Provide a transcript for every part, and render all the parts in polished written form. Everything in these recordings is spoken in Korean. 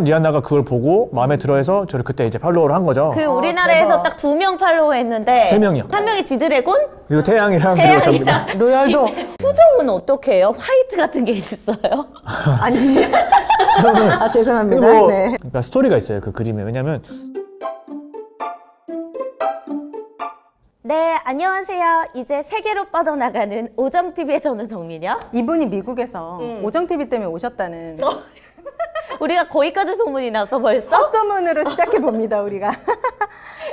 리안나가 그걸 보고 마음에 들어해서 저를 그때 이제 팔로우를 한 거죠. 그 우리나라에서 딱 2명 팔로우 했는데 3명이요. 한 명이 지드래곤? 그리고 태양이랑 그리고 접니다. 로열도 수정은 어떻게 해요? 화이트 같은 게 있어요? 아니지. 아 죄송합니다. 뭐, 네. 그러니까 스토리가 있어요 그 그림에. 왜냐면 네, 안녕하세요. 이제 세계로 뻗어나가는 오정TV의 저는 정민이요. 이분이 미국에서 오정TV 때문에 오셨다는 우리가 거기까지 소문이 나서 벌써? 헛소문으로 시작해 봅니다 우리가.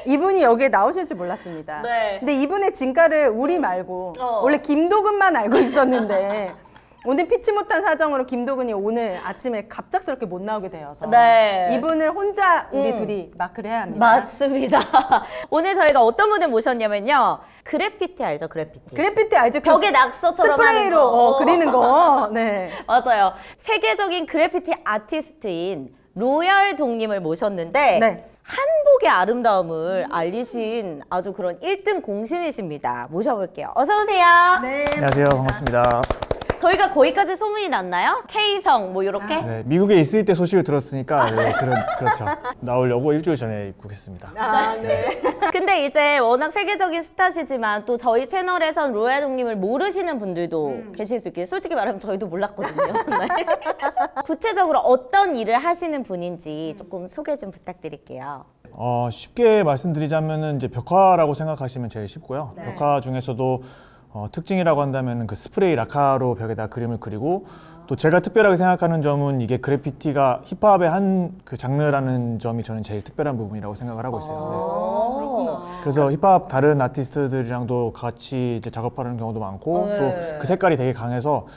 이분이 여기에 나오실 줄 몰랐습니다. 네. 근데 이분의 진가를 우리 말고 원래 김도근만 알고 있었는데 오늘 피치 못한 사정으로 김도근이 오늘 아침에 갑작스럽게 못 나오게 되어서 네. 이분을 혼자 우리 둘이 마크를 해야 합니다. 맞습니다. 오늘 저희가 어떤 분을 모셨냐면요. 그래피티 알죠? 그래피티. 그래피티 알죠? 벽에 낙서처럼 스프레이로 하는 거. 그리는 거. 네. 맞아요. 세계적인 그래피티 아티스트인 로열 동님을 모셨는데 네. 한복의 아름다움을 알리신 아주 그런 1등 공신이십니다. 모셔볼게요. 어서 오세요. 네. 안녕하세요, 반갑습니다. 저희가 거기까지 소문이 났나요? K성 뭐 이렇게? 네, 미국에 있을 때 소식을 들었으니까 네, 그렇죠. 나오려고 일주일 전에 입국했습니다. 아, 네. 근데 이제 워낙 세계적인 스타시지만 또 저희 채널에선 로얄 동님을 모르시는 분들도 계실 수 있기에 솔직히 말하면 저희도 몰랐거든요. 네. 구체적으로 어떤 일을 하시는 분인지 조금 소개 좀 부탁드릴게요. 쉽게 말씀드리자면은 이제 벽화라고 생각하시면 제일 쉽고요. 네. 벽화 중에서도 특징이라고 한다면 그 스프레이 라카로 벽에다 그림을 그리고 또 제가 특별하게 생각하는 점은 이게 그래피티가 힙합의 한 그 장르라는 점이 저는 제일 특별한 부분이라고 생각을 하고 있어요. 네. 그래서 힙합 다른 아티스트들이랑도 같이 이제 작업하는 경우도 많고 또 그 색깔이 되게 강해서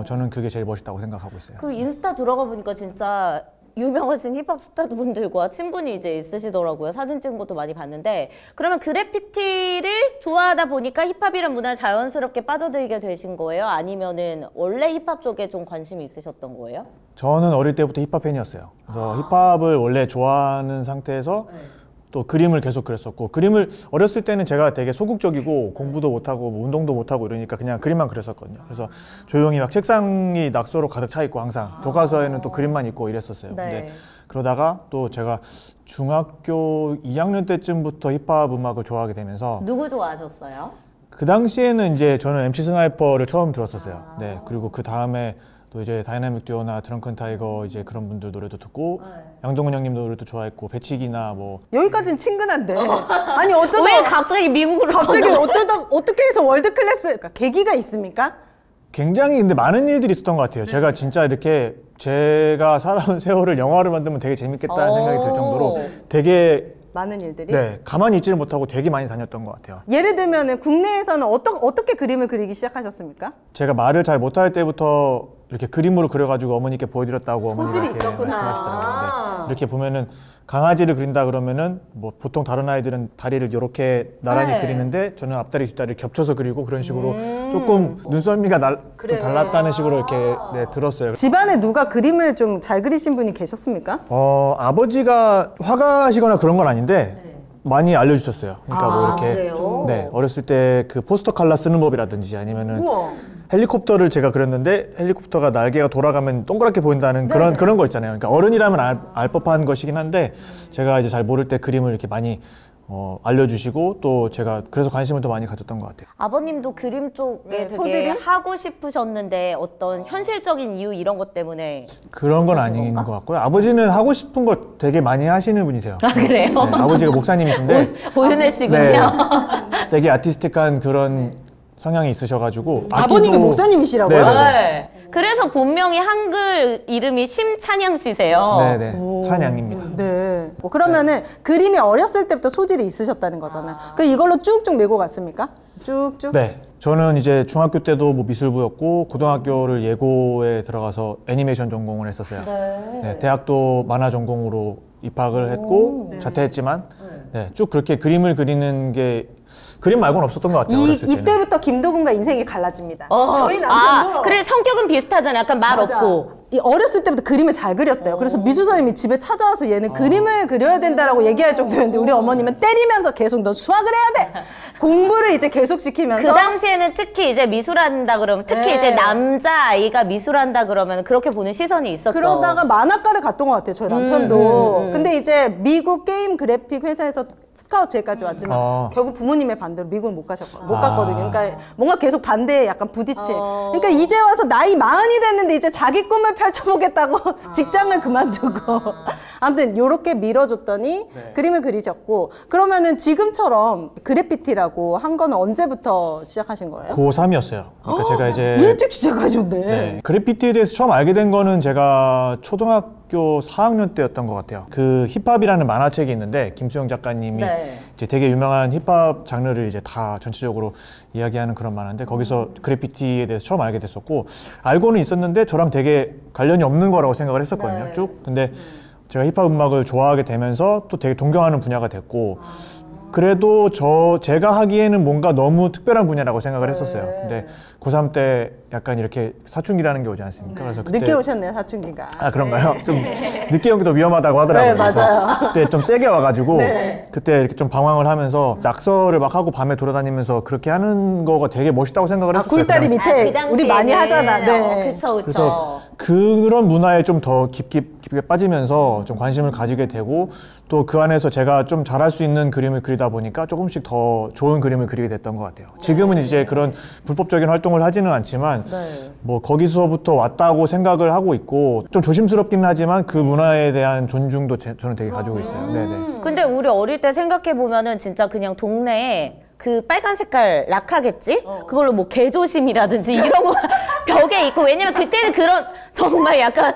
저는 그게 제일 멋있다고 생각하고 있어요. 그 인스타 들어가 보니까 진짜 유명하신 힙합 스타분들과 친분이 이제 있으시더라고요. 사진 찍은 것도 많이 봤는데 그러면 그래피티를 좋아하다 보니까 힙합이란 문화에 자연스럽게 빠져들게 되신 거예요? 아니면은 원래 힙합 쪽에 좀 관심이 있으셨던 거예요? 저는 어릴 때부터 힙합 팬이었어요. 그래서 힙합을 원래 좋아하는 상태에서 또 그림을 계속 그렸었고, 그림을 어렸을 때는 제가 되게 소극적이고 공부도 못하고 뭐 운동도 못하고 이러니까 그냥 그림만 그렸었거든요. 그래서 조용히 막 책상이 낙서로 가득 차 있고 항상 교과서에는 또 그림만 있고 이랬었어요. 네. 근데 그러다가 또 제가 중학교 2학년 때쯤부터 힙합 음악을 좋아하게 되면서 누구 좋아하셨어요? 그 당시에는 이제 저는 MC 스나이퍼를 처음 들었었어요. 네, 그리고 그 다음에 또 이제 다이나믹 듀오나 드렁큰 타이거 이제 그런 분들 노래도 듣고 양동근 형님 노래도 좋아했고 배치기나 뭐 여기까지는 친근한데 아니 어쩌다 왜 갑자기 미국으로 갑자기 어떻게 해서 월드 클래스 그러니까 계기가 있습니까? 굉장히 근데 많은 일들이 있었던 것 같아요. 제가 진짜 이렇게 제가 살아온 세월을 영화를 만들면 되게 재밌겠다는 생각이 들 정도로 되게 많은 일들이? 네, 가만히 있지를 못하고 되게 많이 다녔던 것 같아요. 예를 들면은 국내에서는 어떻게 그림을 그리기 시작하셨습니까? 제가 말을 잘 못할 때부터 이렇게 그림으로 그려가지고 어머니께 보여드렸다고 어머니가 소질이 이렇게 있었구나. 말씀하시더라고요. 네. 이렇게 보면은 강아지를 그린다 그러면은 뭐 보통 다른 아이들은 다리를 이렇게 나란히 네. 그리는데 저는 앞다리 뒷다리를 겹쳐서 그리고 그런 식으로 조금 눈썰미가 좀 달랐다는 식으로 이렇게 네, 들었어요. 집안에 누가 그림을 좀 잘 그리신 분이 계셨습니까? 아버지가 화가시거나 그런 건 아닌데 많이 알려주셨어요. 그러니까 뭐 이렇게 그래요? 네, 어렸을 때 그 포스터 칼라 쓰는 법이라든지 아니면은 우와. 헬리콥터를 제가 그렸는데 헬리콥터가 날개가 돌아가면 동그랗게 보인다는 그런 거 있잖아요. 그러니까 어른이라면 알 법한 것이긴 한데 제가 이제 잘 모를 때 그림을 이렇게 많이 알려주시고 또 제가 그래서 관심을 더 많이 가졌던 것 같아요. 아버님도 그림 쪽에 되게 소질이? 하고 싶으셨는데 어떤 현실적인 이유 이런 것 때문에 그런 건 그러신 아닌 건가? 것 같고요. 아버지는 하고 싶은 거 되게 많이 하시는 분이세요. 아, 그래요? 네, 아버지가 목사님이신데 보여내시군요. 네, 되게 아티스틱한 그런 성향이 있으셔가지고 아버님이 목사님이시라고요? 네네네. 네. 그래서 본명이 한글 이름이 심찬양 씨세요. 네네. 찬양입니다. 네. 그러면은 그림이 어렸을 때부터 소질이 있으셨다는 거잖아요. 그 이걸로 쭉쭉 밀고 갔습니까? 쭉쭉? 네. 저는 이제 중학교 때도 뭐 미술부였고 고등학교를 예고에 들어가서 애니메이션 전공을 했었어요. 네, 대학도 만화 전공으로 입학을 했고 자퇴했지만 네, 쭉 그렇게 그림을 그리는 게 그림 말고는 없었던 것 같아요. 어렸을 때는. 이때부터 김도근과 인생이 갈라집니다. 저희 남편도 그래 성격은 비슷하잖아요. 약간 말 맞아. 없고. 이 어렸을 때부터 그림을 잘 그렸대요. 그래서 미술 선생님이 집에 찾아와서 얘는 그림을 그려야 된다라고 얘기할 정도였는데 우리 어머님은 때리면서 계속 너 수학을 해야 돼! 공부를 이제 계속 시키면서 그 당시에는 특히 이제 미술한다 그러면 특히 네. 이제 남자 아이가 미술한다 그러면 그렇게 보는 시선이 있었죠. 그러다가 만화과를 갔던 것 같아요, 저희 남편도. 근데 이제 미국 게임 그래픽 회사에서 스카우트 제까지 왔지만 결국 부모님의 반대로 미국은 못 갔거든요. 그러니까 뭔가 계속 반대에 약간 부딪힌. 그러니까 이제 와서 나이 40이 됐는데 이제 자기 꿈을 펼쳐보겠다고 직장을 그만두고. 아무튼 요렇게 밀어줬더니 그림을 그리셨고, 그러면은 지금처럼 그래피티라고 한 거는 언제부터 시작하신 거예요? 고3이었어요. 그러니까 제가 이제 일찍 시작하셨네. 네, 그래피티에 대해서 처음 알게 된 거는 제가 초등학교 4학년 때였던 것 같아요. 그 힙합이라는 만화책이 있는데 김수영 작가님이 네. 이제 되게 유명한 힙합 장르를 이제 다 전체적으로 이야기하는 그런 만화인데 거기서 그래피티에 대해서 처음 알게 됐었고, 알고는 있었는데 저랑 되게 관련이 없는 거라고 생각을 했었거든요. 네. 쭉. 근데 제가 힙합 음악을 좋아하게 되면서 또 되게 동경하는 분야가 됐고, 그래도 제가 하기에는 뭔가 너무 특별한 분야라고 생각을 했었어요. 근데 고3 때 약간 이렇게 사춘기라는 게 오지 않습니까? 그래서 그때 늦게 오셨네요, 사춘기가. 아, 그런가요? 좀 늦게 온 게 더 위험하다고 하더라고요. 네, 맞아요. 그때 좀 세게 와가지고 그때 이렇게 좀 방황을 하면서 낙서를 막 하고 밤에 돌아다니면서 그렇게 하는 거가 되게 멋있다고 생각을 했었어요. 굴다리 그 밑에 그 당시에는 우리 많이 하잖아. 네. 그쵸. 그래서 그런 문화에 좀 더 깊게 빠지면서 좀 관심을 가지게 되고, 또 그 안에서 제가 좀 잘할 수 있는 그림을 그리다 보니까 조금씩 더 좋은 그림을 그리게 됐던 것 같아요. 지금은 이제 그런 불법적인 활동을 하지는 않지만 뭐 거기서부터 왔다고 생각을 하고 있고, 좀 조심스럽긴 하지만 그 문화에 대한 존중도 저는 되게 가지고 있어요. 네네. 근데 우리 어릴 때 생각해 보면은 진짜 그냥 동네에 그 빨간 색깔 락하겠지? 그걸로 뭐 개조심이라든지 이런 거 벽에 있고, 왜냐면 그때는 그런 정말 약간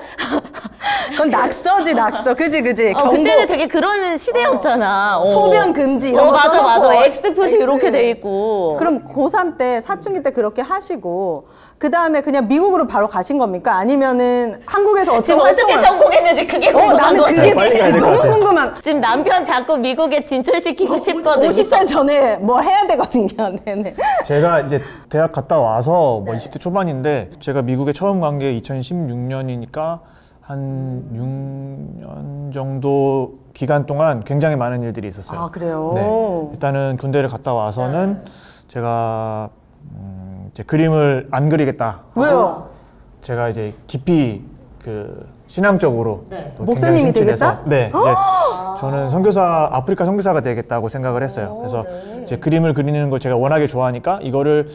그건 낙서지, 낙서. 그지. 그때는 되게 그런 시대였잖아. 소변 금지 이런 거 맞아. 써놓고. X 표시 이렇게 돼 있고. 그럼 고3 때, 사춘기 때 그렇게 하시고, 그 다음에 그냥 미국으로 바로 가신 겁니까? 아니면은 한국에서 어떤 지금 어떻게 활동을... 성공했는지 그게 궁금한 나는 거지. 그게 빨리 가야 지금 될것 너무 같아요. 궁금한. 지금 남편 자꾸 미국에 진출시키고 싶거든요. 50살 전에 뭘 해야 되거든요. 네네. 제가 이제 대학 갔다 와서 뭐 20대 초반인데, 제가 미국에 처음 간 게 2016년이니까 한 6년 정도 기간 동안 굉장히 많은 일들이 있었어요. 아, 그래요? 네. 일단은 군대를 갔다 와서는 제가 이제 그림을 안 그리겠다. 왜요? 제가 이제 깊이 그 신앙적으로 또 굉장히 목사님이 심취해서, 되겠다? 네, 이제 저는 선교사, 아프리카 선교사가 되겠다고 생각을 했어요. 그래서 이제 그림을 그리는 걸 제가 워낙에 좋아하니까 이거를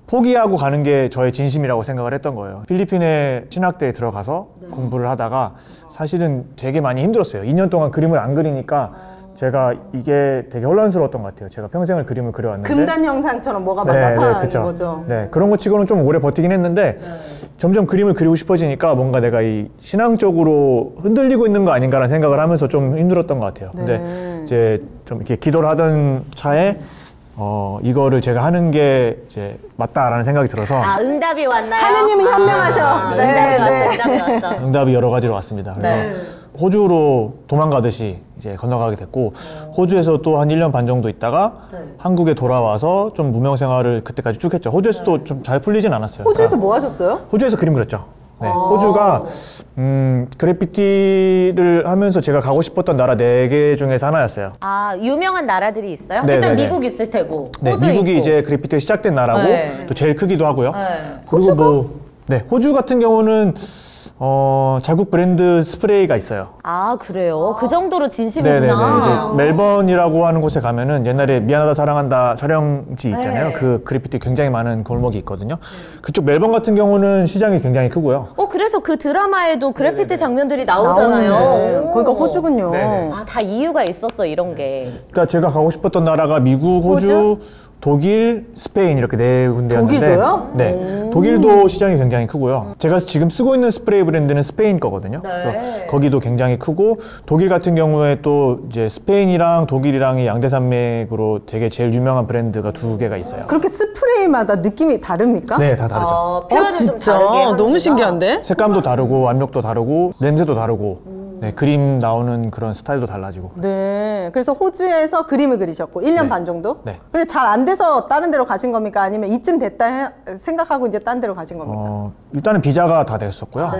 포기하고 가는 게 저의 진심이라고 생각을 했던 거예요. 필리핀의 신학대에 들어가서 공부를 하다가 사실은 되게 많이 힘들었어요. 2년 동안 그림을 안 그리니까 제가 이게 되게 혼란스러웠던 것 같아요. 제가 평생을 그림을 그려왔는데 금단 형상처럼 뭐가 막 나타나는 그쵸. 거죠. 네, 그런 것 치고는 좀 오래 버티긴 했는데 점점 그림을 그리고 싶어지니까 뭔가 내가 이 신앙적으로 흔들리고 있는 거 아닌가라는 생각을 하면서 좀 힘들었던 것 같아요. 근데 이제 좀 이렇게 기도를 하던 차에 이거를 제가 하는 게 이제 맞다라는 생각이 들어서 응답이 왔나요? 하느님이 현명하셔. 응답이 왔어. 응답이 여러 가지로 왔습니다. 그래서 호주로 도망가듯이 이제 건너가게 됐고, 호주에서 또 한 1년 반 정도 있다가 한국에 돌아와서 좀 무명 생활을 그때까지 쭉 했죠. 호주에서도 좀 잘 풀리진 않았어요. 호주에서 뭐 하셨어요? 호주에서 그림 그렸죠. 네, 호주가 그래피티를 하면서 제가 가고 싶었던 나라 4개 중에서 하나였어요. 유명한 나라들이 있어요? 네, 일단 네, 네. 미국 있을 테고. 네, 호주 미국이 있고. 이제 그래피티가 시작된 나라고 또 제일 크기도 하고요. 그리고 호주 같은 경우는 자국 브랜드 스프레이가 있어요. 그래요? 그 정도로 네네네. 진심이구나. 이제 멜번이라고 하는 곳에 가면은 옛날에 미안하다 사랑한다 촬영지 있잖아요. 그 그래피티 굉장히 많은 골목이 있거든요. 그쪽 멜번 같은 경우는 시장이 굉장히 크고요. 그래서 그 드라마에도 그래피티 장면들이 나오잖아요. 나오는데. 거기가 호주군요. 네네. 다 이유가 있었어, 이런 게. 그러니까 제가 가고 싶었던 나라가 미국, 호주, 독일, 스페인 이렇게 4군데였는데, 독일도요? 네, 독일도 시장이 굉장히 크고요. 제가 지금 쓰고 있는 스프레이 브랜드는 스페인 거거든요. 그래서 거기도 굉장히 크고, 독일 같은 경우에 또 이제 스페인이랑 독일이랑이 양대산맥으로 되게 제일 유명한 브랜드가 2개가 있어요. 그렇게 스프레이마다 느낌이 다릅니까? 네, 다 다르죠. 표현을 좀 진짜 다르게 너무 하는구나. 신기한데? 색감도 다르고 압력도 다르고 냄새도 다르고, 네, 그림 나오는 그런 스타일도 달라지고. 네. 그래서 호주에서 그림을 그리셨고 1년 네. 반 정도? 네. 근데 잘 안 돼서 다른 데로 가신 겁니까? 아니면 이쯤 됐다 생각하고 이제 딴 데로 가신 겁니까? 일단은 비자가 다 됐었고요.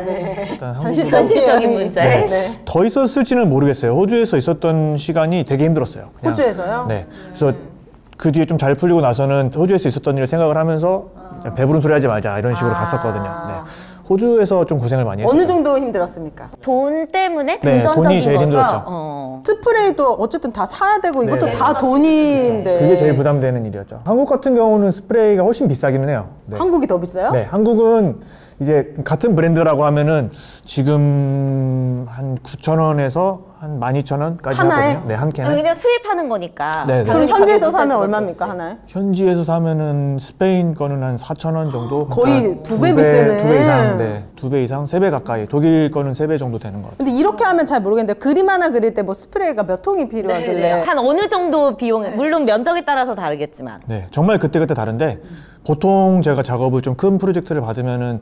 일단 현실적인 문제. 네. 더 있었을지는 모르겠어요. 호주에서 있었던 시간이 되게 힘들었어요. 그냥. 호주에서요? 네. 그래서 그 뒤에 좀 잘 풀리고 나서는 호주에서 있었던 일을 생각을 하면서 배부른 소리 하지 말자 이런 식으로 갔었거든요. 네. 호주에서 좀 고생을 많이 했어요. 어느 정도 힘들었습니까? 돈 때문에 네, 금전적인 돈이 제일 거죠. 힘들었죠. 스프레이도 어쨌든 다 사야 되고 이것도 네. 다 돈인데. 그게 제일 부담되는 일이었죠. 한국 같은 경우는 스프레이가 훨씬 비싸기는 해요. 네. 한국이 더 비싸요? 네, 한국은 이제 같은 브랜드라고 하면은 지금 한 9,000원에서 한 12,000원까지 하나에? 하거든요. 네, 한 캔에. 그냥 수입하는 거니까. 네, 네. 그럼 당연히 현지에서 가격이 사면 비쌀 얼마입니까 수밖에 하나에? 현지에서 사면은 스페인 거는 한 4,000원 정도. 거의 그러니까 두배 비싸네. 2배 이상, 네, 2배 이상, 3배 가까이. 독일 거는 3배 정도 되는 것 같아요. 근데 이렇게 하면 잘 모르겠는데 그림 하나 그릴 때 뭐 스프레이가 몇 통이 필요하길래. 네, 한 어느 정도 비용, 물론 면적에 따라서 다르겠지만. 네, 정말 그때그때 다른데 보통 제가 작업을 좀 큰 프로젝트를 받으면은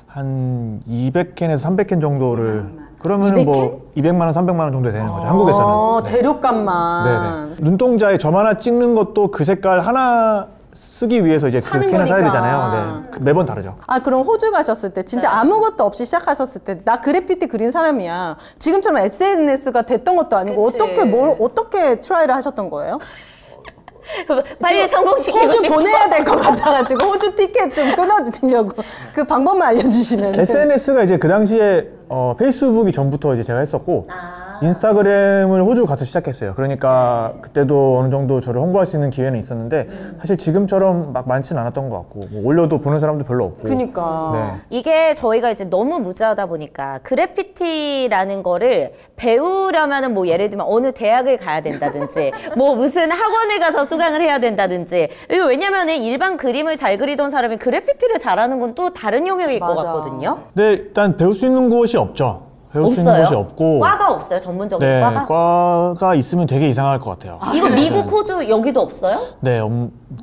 한 200캔에서 300캔 정도를 그러면은 뭐 200만 원, 300만 원 정도 되는 거죠. 한국에서는. 네. 재료값만. 네네. 눈동자에 점 하나 찍는 것도 그 색깔 하나 쓰기 위해서 이제 그 사는 캔을 사야 거니까. 되잖아요. 네. 매번 다르죠. 아 그럼 호주 가셨을 때 진짜 아무것도 없이 시작하셨을 때 나 그래피티 그린 사람이야. 지금처럼 SNS가 됐던 것도 아니고 그치. 어떻게 트라이를 하셨던 거예요? 빨리 성공시키고 호주 싶어. 보내야 될 것 같아가지고 호주 티켓 좀 끊어주려고 그 방법만 알려주시면. SNS가 이제 그 당시에 페이스북이 전부터 이제 제가 했었고 인스타그램을 호주 가서 시작했어요. 그러니까 그때도 어느 정도 저를 홍보할 수 있는 기회는 있었는데 사실 지금처럼 막 많지는 않았던 것 같고 뭐 올려도 보는 사람도 별로 없고. 그니까. 네. 이게 저희가 이제 너무 무지하다 보니까 그래피티라는 거를 배우려면은 뭐 예를 들면 어느 대학을 가야 된다든지 뭐 무슨 학원에 가서 수강을 해야 된다든지 이거 왜냐면은 일반 그림을 잘 그리던 사람이 그래피티를 잘하는 건 또 다른 영역일 것 맞아. 같거든요. 근데 일단 배울 수 있는 곳이 없죠. 배울 수 있는 없어요? 곳이 없고. 과가 없어요? 전문적인 네, 과가? 과가 있으면 되게 이상할 것 같아요. 이거 미국, 호주 여기도 없어요? 네,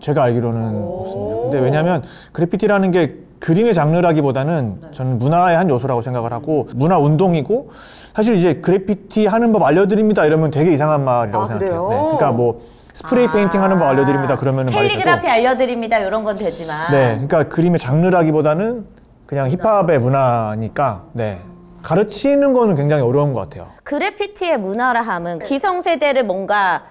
제가 알기로는 없습니다. 근데 왜냐면 그래피티라는 게 그림의 장르라기보다는 저는 문화의 한 요소라고 생각을 하고 문화 운동이고 사실 이제 그래피티 하는 법 알려드립니다 이러면 되게 이상한 말이라고 아, 생각해요. 그래요? 네, 그러니까 뭐 스프레이 페인팅 하는 법 알려드립니다 그러면은 말이 되죠. 캘리그라피 알려드립니다 이런 건 되지만 네, 그러니까 그림의 장르라기보다는 그냥 힙합의 문화니까 네. 가르치는 거는 굉장히 어려운 것 같아요. 그래피티의 문화라 함은 기성세대를 뭔가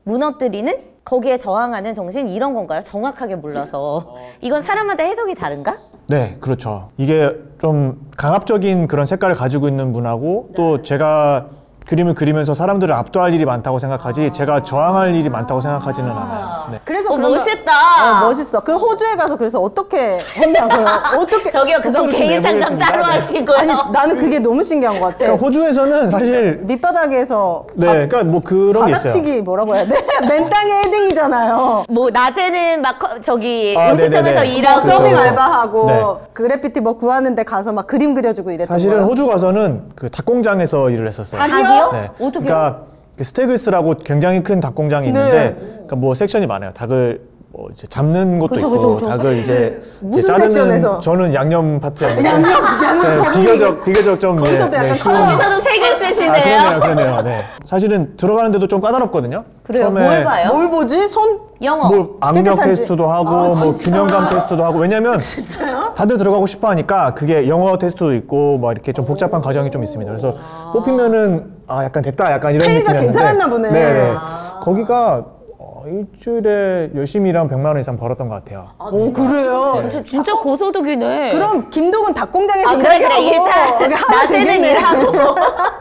무너뜨리는 거기에 저항하는 정신 이런 건가요? 정확하게 몰라서 이건 사람마다 해석이 다른가? 네, 그렇죠. 이게 좀 강압적인 그런 색깔을 가지고 있는 문화고 또 제가 그림을 그리면서 사람들을 압도할 일이 많다고 생각하지 제가 저항할 일이 많다고 생각하지는 않아요. 네. 그래서 그러면- 멋있다. 멋있어. 그 호주에 가서 그래서 어떻게 했냐고요? 어떻게? 저기요 그건 속도를 좀 개인 상담 내보겠습니다. 따로 네. 하시고요. 아니 나는 그게 너무 신기한 것 같아. 그러니까 호주에서는 사실 밑바닥에서 네, 그러니까 뭐 그런 게 있어요. 바닥치기 뭐라고 해야 돼? 맨 땅에 헤딩이잖아요. 뭐 낮에는 막 저기 아, 음식점에서 네네네. 일하고 서빙 그렇죠. 알바하고 네. 그래피티 뭐 구하는데 가서 막 그림 그려주고 이랬던 사실은 거예요. 호주 가서는 그 닭공장에서 일을 했었어요. 닭이요? 네. 어떻게요? 그러니까 그 스테글스라고 굉장히 큰 닭공장이 있는데 그러니까 뭐 섹션이 많아요. 닭을 뭐 이제 잡는 것도 그쵸, 있고 그쵸, 그쵸. 닭을 이제 무슨 자르는 섹션에서? 저는 양념 파트였는데 양념 비교적 좀 거기서도 약간 쉬운 거기서도 색을 쓰시네요. 그러네요. 네. 사실은 들어가는데도 좀 까다롭거든요. 그래요? 뭘 봐요? 뭘 보지? 손 영어. 뭐 악력 깨끗한지. 테스트도 하고 아, 뭐 진짜? 균형감 테스트도 하고 왜냐면 진짜요? 다들 들어가고 싶어 하니까 그게 영어 테스트도 있고 뭐 이렇게 좀 복잡한 과정이 좀 있습니다. 그래서 뽑히면은 약간 됐다 약간 이런 페이가 느낌이었는데 괜찮았나 보네. 네. 거기가 일주일에 열심히 일하면 100만 원 이상 벌었던 것 같아요. 오 그래요? 진짜 고소득이네. 그럼 김동은 닭공장에서 아 그래 일하게 그래 하고 일단 하면 낮에는 되겠네. 일하고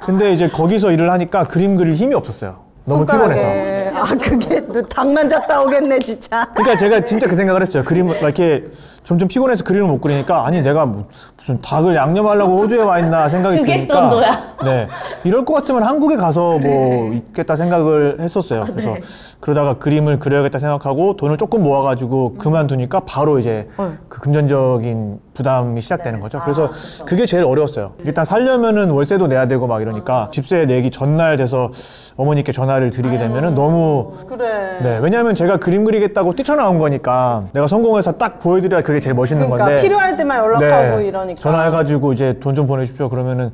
근데 이제 거기서 일을 하니까 그림 그릴 힘이 없었어요. 너무 피곤해서. 손가락에. 아 그게 또 닭만 잡다 오겠네 진짜. 그러니까 제가 진짜 그 생각을 했어요. 그림을 이렇게 점점 피곤해서 그림을 못 그리니까 아니 내가 무슨 닭을 양념하려고 호주에 와 있나 생각이 드니까 주객전도야. 네 이럴 것 같으면 한국에 가서 뭐 있겠다 생각을 했었어요. 그래서 그러다가 그림을 그려야겠다 생각하고 돈을 조금 모아가지고 그만두니까 바로 이제 그 금전적인 부담이 시작되는 거죠. 그래서 그게 제일 어려웠어요. 일단 살려면은 월세도 내야 되고 막 이러니까 집세 내기 전날 돼서 어머니께 전화를 드리게 되면은 너무 그래. 네, 왜냐하면 제가 그림 그리겠다고 뛰쳐나온 거니까 내가 성공해서 딱 보여드려야 그게 제일 멋있는 그러니까 건데 필요할 때만 연락하고 이러니까. 전화해가지고 이제 돈 좀 보내십시오 그러면은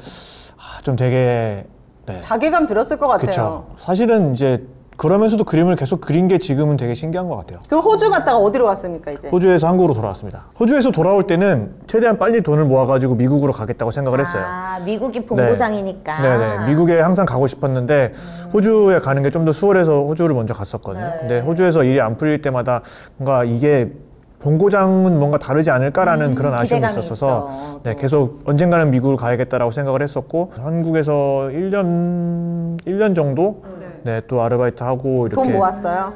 좀 되게 네, 자괴감 들었을 것 같아요. 그쵸. 사실은 이제 그러면서도 그림을 계속 그린 게 지금은 되게 신기한 것 같아요. 그럼 호주 갔다가 어디로 갔습니까 이제? 호주에서 한국으로 돌아왔습니다. 호주에서 돌아올 때는 최대한 빨리 돈을 모아가지고 미국으로 가겠다고 생각을 했어요. 아, 미국이 본고장이니까. 네네. 미국에 항상 가고 싶었는데 호주에 가는 게 좀 더 수월해서 호주를 먼저 갔었거든요. 네. 근데 호주에서 일이 안 풀릴 때마다 뭔가 이게 본고장은 뭔가 다르지 않을까라는 그런 아쉬움이 기대감이 있었어서 있죠, 네, 또. 계속 언젠가는 미국을 가야겠다라고 생각을 했었고 한국에서 1년 정도 네, 또 아르바이트 하고 이렇게 돈 모았어요?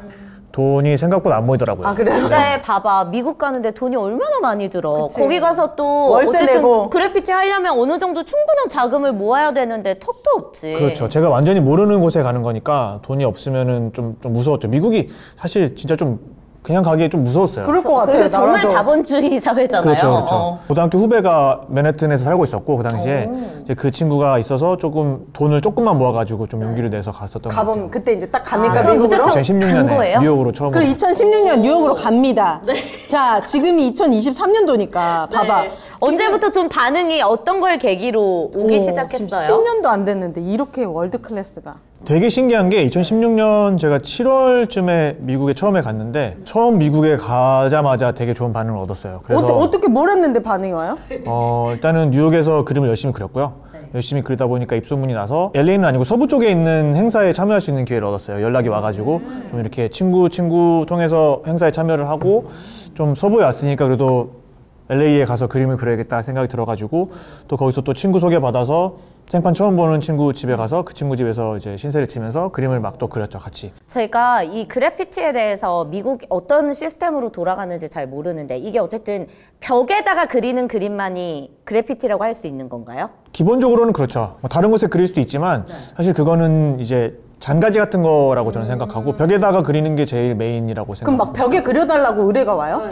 돈이 생각보다 안 모이더라고요. 아 그래요? 근데 봐봐, 미국 가는데 돈이 얼마나 많이 들어. 그치. 거기 가서 또 월세 어쨌든 내고. 그래피티 하려면 어느 정도 충분한 자금을 모아야 되는데 턱도 없지. 그렇죠. 제가 완전히 모르는 곳에 가는 거니까 돈이 없으면은 좀 무서웠죠. 미국이 사실 진짜 좀 그냥 가기에 좀 무서웠어요. 그럴 것 같아요. 그리고 정말 나라도. 자본주의 사회잖아요. 그렇죠, 그렇죠. 어. 고등학교 후배가 맨해튼에서 살고 있었고 그 당시에 이제 그 친구가 있어서 조금 돈을 조금만 모아가지고 좀 용기를 내서 갔었던 것 같아요. 가보면 그때 이제 딱 갑니까 그럼 미국으로? 무조건 2016년에 간 거예요? 뉴욕으로 처음으로. 그리고 2016년 뉴욕으로 갑니다. 자, 지금이 2023년도니까 봐봐. 언제부터 좀 반응이 어떤 걸 계기로 오기 지금 시작했어요? 10년도 안 됐는데 이렇게 월드 클래스가. 되게 신기한 게 2016년 제가 7월쯤에 미국에 처음에 갔는데 처음 미국에 가자마자 되게 좋은 반응을 얻었어요. 그래서 어떻게 뭘 했는데 반응이 와요? 일단은 뉴욕에서 그림을 열심히 그렸고요. 열심히 그리다 보니까 입소문이 나서 LA는 아니고 서부 쪽에 있는 행사에 참여할 수 있는 기회를 얻었어요. 연락이 와가지고 좀 이렇게 친구 통해서 행사에 참여를 하고 좀 서부에 왔으니까 그래도 LA에 가서 그림을 그려야겠다 생각이 들어가지고 또 거기서 또 친구 소개받아서 생판 처음 보는 친구 집에 가서 그 친구 집에서 이제 신세를 치면서 그림을 막 또 그렸죠, 같이. 제가 이 그래피티에 대해서 미국 어떤 시스템으로 돌아가는지 잘 모르는데 이게 어쨌든 벽에다가 그리는 그림만이 그래피티라고 할 수 있는 건가요? 기본적으로는 그렇죠. 뭐 다른 곳에 그릴 수도 있지만 사실 그거는 이제 잔가지 같은 거라고 저는 생각하고 벽에다가 그리는 게 제일 메인이라고 그럼 생각합니다. 막 벽에 그려달라고 의뢰가 와요?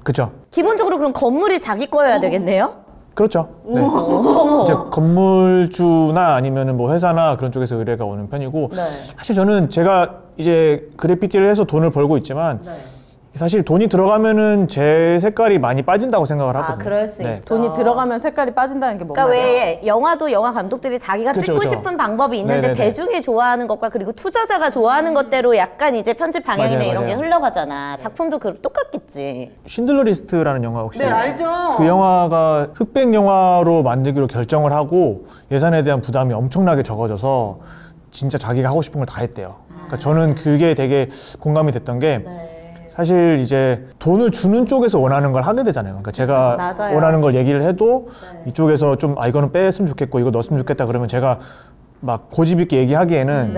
그렇죠. 기본적으로 그럼 건물이 자기 거여야 되겠네요? 그렇죠. 네. 이제 건물주나 아니면은 뭐 회사나 그런 쪽에서 의뢰가 오는 편이고 네. 사실 저는 제가 이제 그래피티를 해서 돈을 벌고 있지만 사실 돈이 들어가면은 제 색깔이 많이 빠진다고 생각을 하거든요. 그럴 수 있죠. 돈이 들어가면 색깔이 빠진다는 게 뭔가요? 그러니까 왜 영화도 영화 감독들이 자기가 그쵸, 찍고 그쵸. 싶은 방법이 있는데 네네네. 대중이 좋아하는 것과 그리고 투자자가 좋아하는 것대로 약간 이제 편집 방향이나 맞아요, 이런 게 맞아요. 흘러가잖아. 작품도 똑같겠지. 신들러 리스트라는 영화 혹시 네, 알죠. 그 영화가 흑백 영화로 만들기로 결정을 하고 예산에 대한 부담이 엄청나게 적어져서 진짜 자기가 하고 싶은 걸 다 했대요. 그러니까 저는 그게 되게 공감이 됐던 게 사실 이제 돈을 주는 쪽에서 원하는 걸 하게 되잖아요. 그러니까 제가 맞아요. 원하는 걸 얘기를 해도 이쪽에서 좀 이거는 뺐으면 좋겠고 이거 넣었으면 좋겠다 그러면 제가 막 고집 있게 얘기하기에는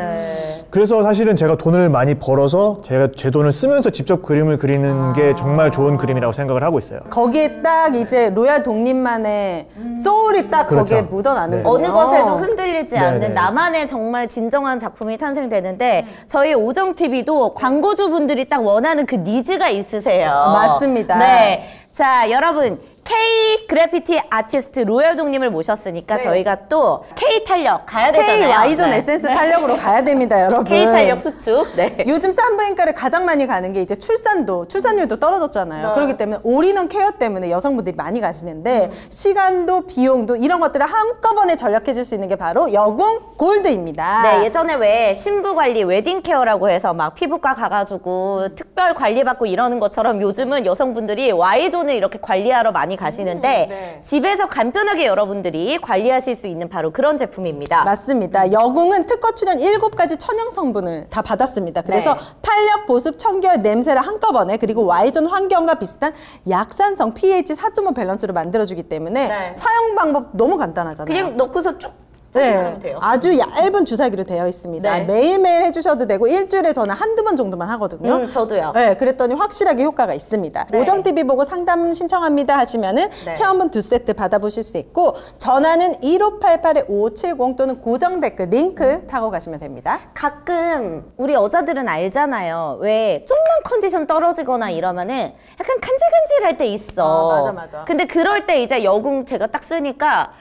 그래서 사실은 제가 돈을 많이 벌어서 제가 제 돈을 쓰면서 직접 그림을 그리는 게 정말 좋은 그림이라고 생각을 하고 있어요. 거기에 딱 이제 로얄 독립만의 소울이 딱 그렇죠. 거기에 묻어나는 네. 거예요. 어느 것에도 흔들리지 않는 네네. 나만의 정말 진정한 작품이 탄생되는데 저희 오정TV도 광고주분들이 딱 원하는 그 니즈가 있으세요. 맞습니다. 네. 자, 여러분. K 그래피티 아티스트 로얄동님을 모셨으니까 저희가 또 K 탄력 가야 되잖아요. K Y존 네. 에센스 탄력으로 가야 됩니다, 여러분. K 탄력 수축. 네. 요즘 산부인과를 가장 많이 가는 게 이제 출산율도 떨어졌잖아요. 그렇기 때문에 올인원 케어 때문에 여성분들이 많이 가시는데 시간도 비용도 이런 것들을 한꺼번에 절약해 줄 수 있는 게 바로 여궁 골드입니다. 네, 예전에 왜 신부 관리 웨딩 케어라고 해서 막 피부과 가가지고 특별 관리 받고 이러는 것처럼 요즘은 여성분들이 Y존을 이렇게 관리하러 많이 가시는데 네. 집에서 간편하게 여러분들이 관리하실 수 있는 바로 그런 제품입니다. 맞습니다. 여궁은 특허 출연 7가지 천연 성분을 다 받았습니다. 그래서 네. 탄력, 보습, 청결, 냄새를 한꺼번에 그리고 Y존 환경과 비슷한 약산성 pH 4.5 밸런스로 만들어주기 때문에 네. 사용 방법 너무 간단하잖아요. 그냥 넣고서 쭉 네, 하면 돼요. 아주 얇은 주사기로 되어 있습니다. 네. 매일매일 해주셔도 되고 일주일에 저는 한두 번 정도만 하거든요. 저도요. 네, 그랬더니 확실하게 효과가 있습니다. 네. 오정TV 보고 상담 신청합니다 하시면은 네. 체험분 2세트 받아보실 수 있고 전화는 1588-5570 또는 고정 댓글 링크 타고 가시면 됩니다. 가끔 우리 여자들은 알잖아요. 왜 좀만 컨디션 떨어지거나 이러면은 약간 간질간질할 때 있어. 맞아. 근데 그럴 때 이제 여궁 제가 딱 쓰니까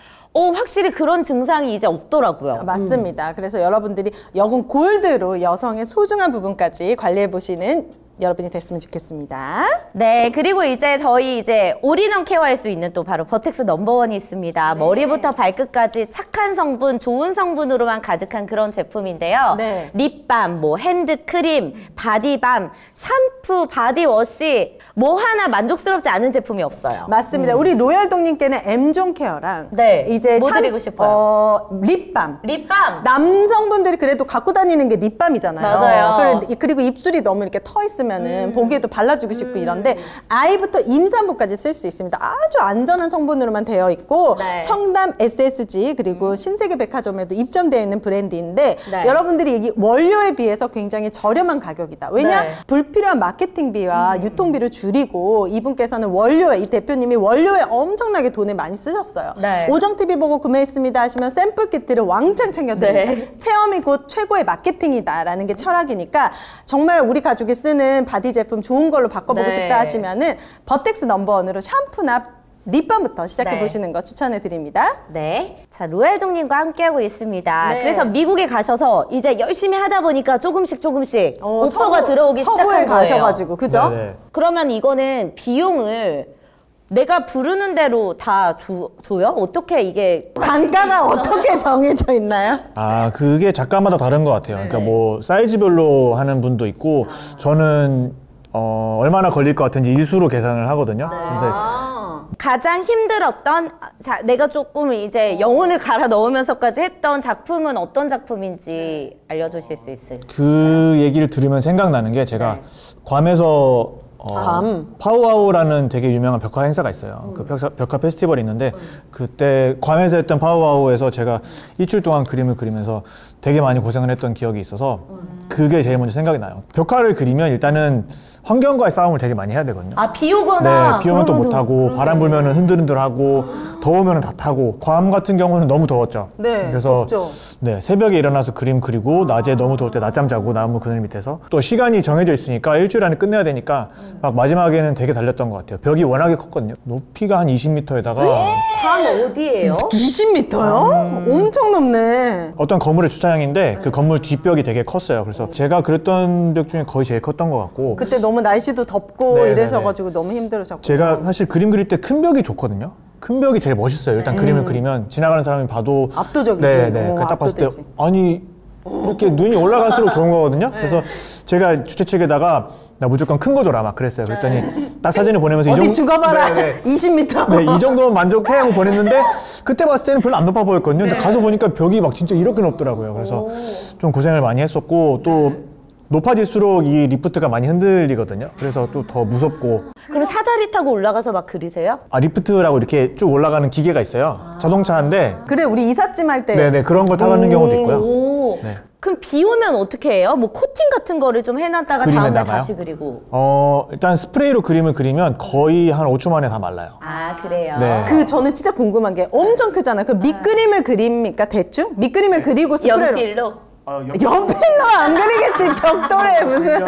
확실히 그런 증상이 이제 없더라고요. 맞습니다. 그래서 여러분들이 여궁 골드로 여성의 소중한 부분까지 관리해 보시는 여러분이 됐으면 좋겠습니다. 네, 그리고 이제 저희 이제 올인원 케어할 수 있는 또 바로 버텍스 넘버원이 있습니다. 머리부터 발끝까지 착한 성분, 좋은 성분으로만 가득한 그런 제품인데요. 네. 립밤, 뭐 핸드크림, 바디밤, 샴푸, 바디워시 뭐 하나 만족스럽지 않은 제품이 없어요. 맞습니다. 우리 로얄동님께는 M존 케어랑 네. 이제 뭐 드리고 싶어요? 립밤. 립밤. 남성분들이 그래도 갖고 다니는 게 립밤이잖아요. 맞아요. 그리고 입술이 너무 이렇게 터 있으면은 보기에도 발라주고 싶고 이런데 아이부터 임산부까지 쓸 수 있습니다. 아주 안전한 성분으로만 되어 있고 네. 청담 SSG 그리고 신세계 백화점에도 입점되어 있는 브랜드인데 네. 여러분들이 이 원료에 비해서 굉장히 저렴한 가격이다. 왜냐? 네. 불필요한 마케팅비와 유통비를 줄이고 이분께서는 원료에 이 대표님이 원료에 엄청나게 돈을 많이 쓰셨어요. 네. 오정TV 보고 구매했습니다 하시면 샘플 키트를 왕창 챙겨드립니다. 네. 체험이 곧 최고의 마케팅이다라는 게 철학이니까 정말 우리 가족이 쓰는 바디 제품 좋은 걸로 바꿔보고 네. 싶다 하시면은 버텍스 넘버원으로 샴푸나 립밤부터 시작해 네. 보시는 거 추천해 드립니다. 네. 자, 로얄동님과 함께하고 있습니다. 네. 그래서 미국에 가셔서 이제 열심히 하다 보니까 조금씩 오퍼가 들어오기 시작한 서부에 거예요. 가셔가지고 그죠? 네네. 그러면 이거는 비용을 내가 부르는 대로 다 줘요? 어떻게 이게 단가가 어떻게 정해져 있나요? 아, 그게 작가마다 다른 것 같아요. 그러니까 뭐 사이즈별로 하는 분도 있고 저는 얼마나 걸릴 것 같은지 일수로 계산을 하거든요. 근데 가장 힘들었던 자, 내가 조금 이제 영혼을 갈아 넣으면서까지 했던 작품은 어떤 작품인지 알려주실 수 있을까요? 그 얘기를 들으면 생각나는 게 제가 괌에서 괌. 파우와우라는 되게 유명한 벽화 행사가 있어요. 그 벽화 페스티벌이 있는데 그때 괌에서 했던 파우와우에서 제가 일주일 동안 그림을 그리면서 되게 많이 고생을 했던 기억이 있어서 그게 제일 먼저 생각이 나요. 벽화를 그리면 일단은 환경과의 싸움을 되게 많이 해야 되거든요. 아, 비 오거나 네, 비 오면 또 그러면은 못하고 바람 불면은 흔들흔들하고 더우면 다 타고 괌 같은 경우는 너무 더웠죠. 네, 그래서 덥죠. 네, 새벽에 일어나서 그림 그리고 낮에 너무 더울 때 낮잠 자고 나무 그늘 밑에서 또 시간이 정해져 있으니까 일주일 안에 끝내야 되니까 막 마지막에는 되게 달렸던 것 같아요. 벽이 워낙에 컸거든요. 높이가 한 20m에다가 괌 어디예요? 20m요? 엄청 높네. 어떤 건물의 주차장인데 그 건물 뒷벽이 되게 컸어요. 그래서 제가 그렸던 벽 중에 거의 제일 컸던 것 같고 그때 너무 날씨도 덥고 네, 이러셔가지고 너무 힘들으셨고. 제가 사실 그림 그릴 때 큰 벽이 좋거든요. 큰 벽이 제일 멋있어요. 일단 그림을 그리면 지나가는 사람이 봐도 압도적이지. 네. 딱 봤을 때 압도되지. 아니 이렇게 눈이 올라갈수록 좋은 거거든요. 그래서 제가 주최 측에다가 나 무조건 큰 거 줘라 막 그랬어요. 그랬더니 딱 사진을 보내면서 어디 이 정도 죽어봐라. 네. 20m. 네, 이 정도면 만족해 하고 보냈는데 그때 봤을 때는 별로 안 높아 보였거든요. 근데 가서 보니까 벽이 막 진짜 이렇게 높더라고요. 그래서 좀 고생을 많이 했었고 또 높아질수록 이 리프트가 많이 흔들리거든요. 그래서 또 더 무섭고 그럼 사다리 타고 올라가서 막 그리세요? 리프트라고 이렇게 쭉 올라가는 기계가 있어요. 자동차인데 그래 우리 이삿짐 할 때. 네네 그런 걸 타가는 경우도 있고요. 오. 네. 그럼 비 오면 어떻게 해요? 뭐 코팅 같은 거를 좀 해놨다가 다음날 그림에다가요? 다시 그리고. 일단 스프레이로 그림을 그리면 거의 한 5초 만에 다 말라요. 아, 그래요? 네. 그 저는 진짜 궁금한 게 엄청 크잖아요. 그 밑그림을 그립니까 대충? 밑그림을 그리고 스프레이로. 연필로? 연필로 안 그리겠지 벽돌에 무슨.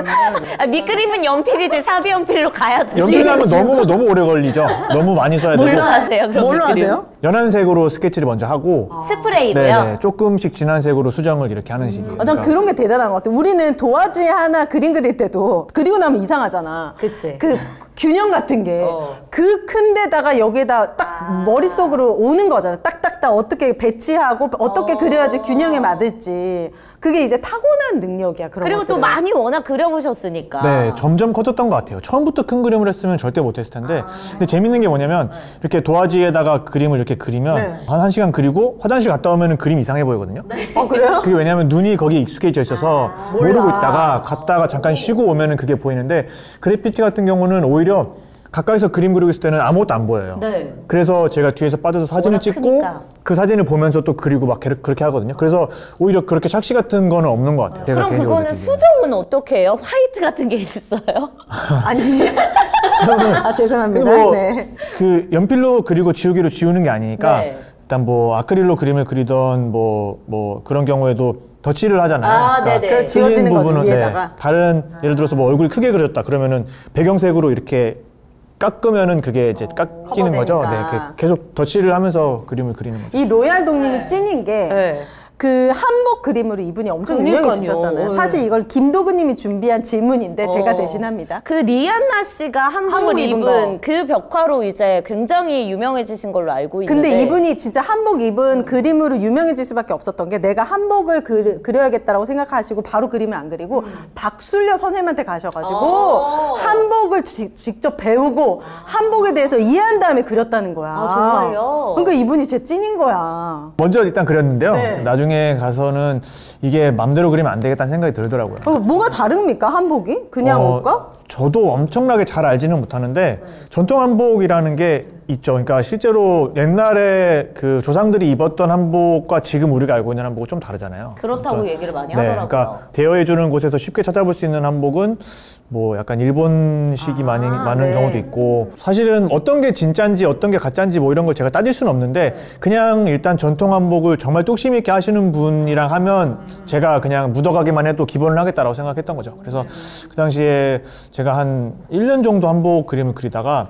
아, 밑그림은 연필이지 사비 연필로 가야지. 연필하면 너무 오래 걸리죠. 너무 많이 써야 되고. 뭘로 하세요? 그럼 뭘로 밑그림? 하세요? 연한 색으로 스케치를 먼저 하고 스프레이로요? 네네, 조금씩 진한 색으로 수정을 이렇게 하는 식이에요. 난 그런 게 대단한 것 같아. 우리는 도화지 하나 그림 그릴 때도 그리고 나면 이상하잖아. 그치. 그 균형 같은 게 그 큰 데다가 여기에다 딱 머릿속으로 오는 거잖아. 딱딱딱 어떻게 배치하고 어떻게 그려야지 균형에 맞을지. 그게 이제 타고난 능력이야. 그런 그리고 또 것들은. 많이 워낙 그려보셨으니까. 네, 점점 커졌던 것 같아요. 처음부터 큰 그림을 했으면 절대 못했을 텐데. 근데 재밌는 게 뭐냐면 이렇게 도화지에다가 그림을 이렇게 그리면 네. 한 1시간 그리고 화장실 갔다 오면 그림 이상해 보이거든요. 그래요? 그게 왜냐면 눈이 거기에 익숙해져 있어서 모르고 있다가 갔다가 잠깐 쉬고 오면은 그게 보이는데 그래피티 같은 경우는 오히려 가까이서 그림 그리고 있을 때는 아무것도 안 보여요. 네. 그래서 제가 뒤에서 빠져서 사진을 워낙 찍고 크니까. 그 사진을 보면서 또 그리고 막 그렇게 하거든요. 그래서 오히려 그렇게 착시 같은 거는 없는 것 같아요. 제가 그럼 개인적으로 그거는 느끼기에는. 수정은 어떻게 해요? 화이트 같은 게 있어요? 아니지. 아 죄송합니다. 근데 뭐 네. 그 연필로 그리고 지우개로 지우는 게 아니니까 네. 일단 뭐 아크릴로 그림을 그리던 뭐 그런 경우에도 덧칠을 하잖아요. 아, 네네. 그 틀린 지워지는 거죠, 부분은, 위에다가. 다른 예를 들어서 뭐 얼굴이 크게 그렸다 그러면은 배경색으로 이렇게 깎으면은 그게 이제 깎이는 거죠. 네, 커버되니까. 계속 덧칠을 하면서 그림을 그리는 거죠. 이 로얄동님이 찐인 게 네. 그 한복 그림으로 이분이 엄청 그러니까요. 유명해지셨잖아요. 사실 이걸 김도근님이 준비한 질문인데 제가 대신합니다. 그 리안나 씨가 한복을 한복 입은 입은 그 벽화로 이제 굉장히 유명해지신 걸로 알고 있는데. 근데 이분이 진짜 한복 입은 그림으로 유명해질 수밖에 없었던 게 내가 한복을 그려야겠다라고 생각하시고 바로 그림을 안 그리고 박술려 선생님한테 가셔가지고 한복을 직접 배우고 한복에 대해서 이해한 다음에 그렸다는 거야. 아, 정말요? 그러니까 이분이 제 찐인 거야. 먼저 일단 그렸는데요. 네. 나중에 가서는 이게 맘대로 그리면 안 되겠다는 생각이 들더라고요. 뭐가 다릅니까 한복이? 그냥 옷과? 저도 엄청나게 잘 알지는 못하는데 전통 한복이라는 게 있죠. 그러니까 실제로 옛날에 그 조상들이 입었던 한복과 지금 우리가 알고 있는 한복은 좀 다르잖아요. 그렇다고 그러니까, 얘기를 많이 네, 하더라고요. 그러니까 대여해주는 곳에서 쉽게 찾아볼 수 있는 한복은 뭐 약간 일본식이 많은 네. 경우도 있고 사실은 어떤 게 진짜인지 어떤 게 가짜인지 뭐 이런 걸 제가 따질 수는 없는데 그냥 일단 전통 한복을 정말 뚝심 있게 하시는 분이랑 하면 제가 그냥 묻어가기만 해도 기본을 하겠다라고 생각했던 거죠. 그래서 그 당시에 제가 한 1년 정도 한복 그림을 그리다가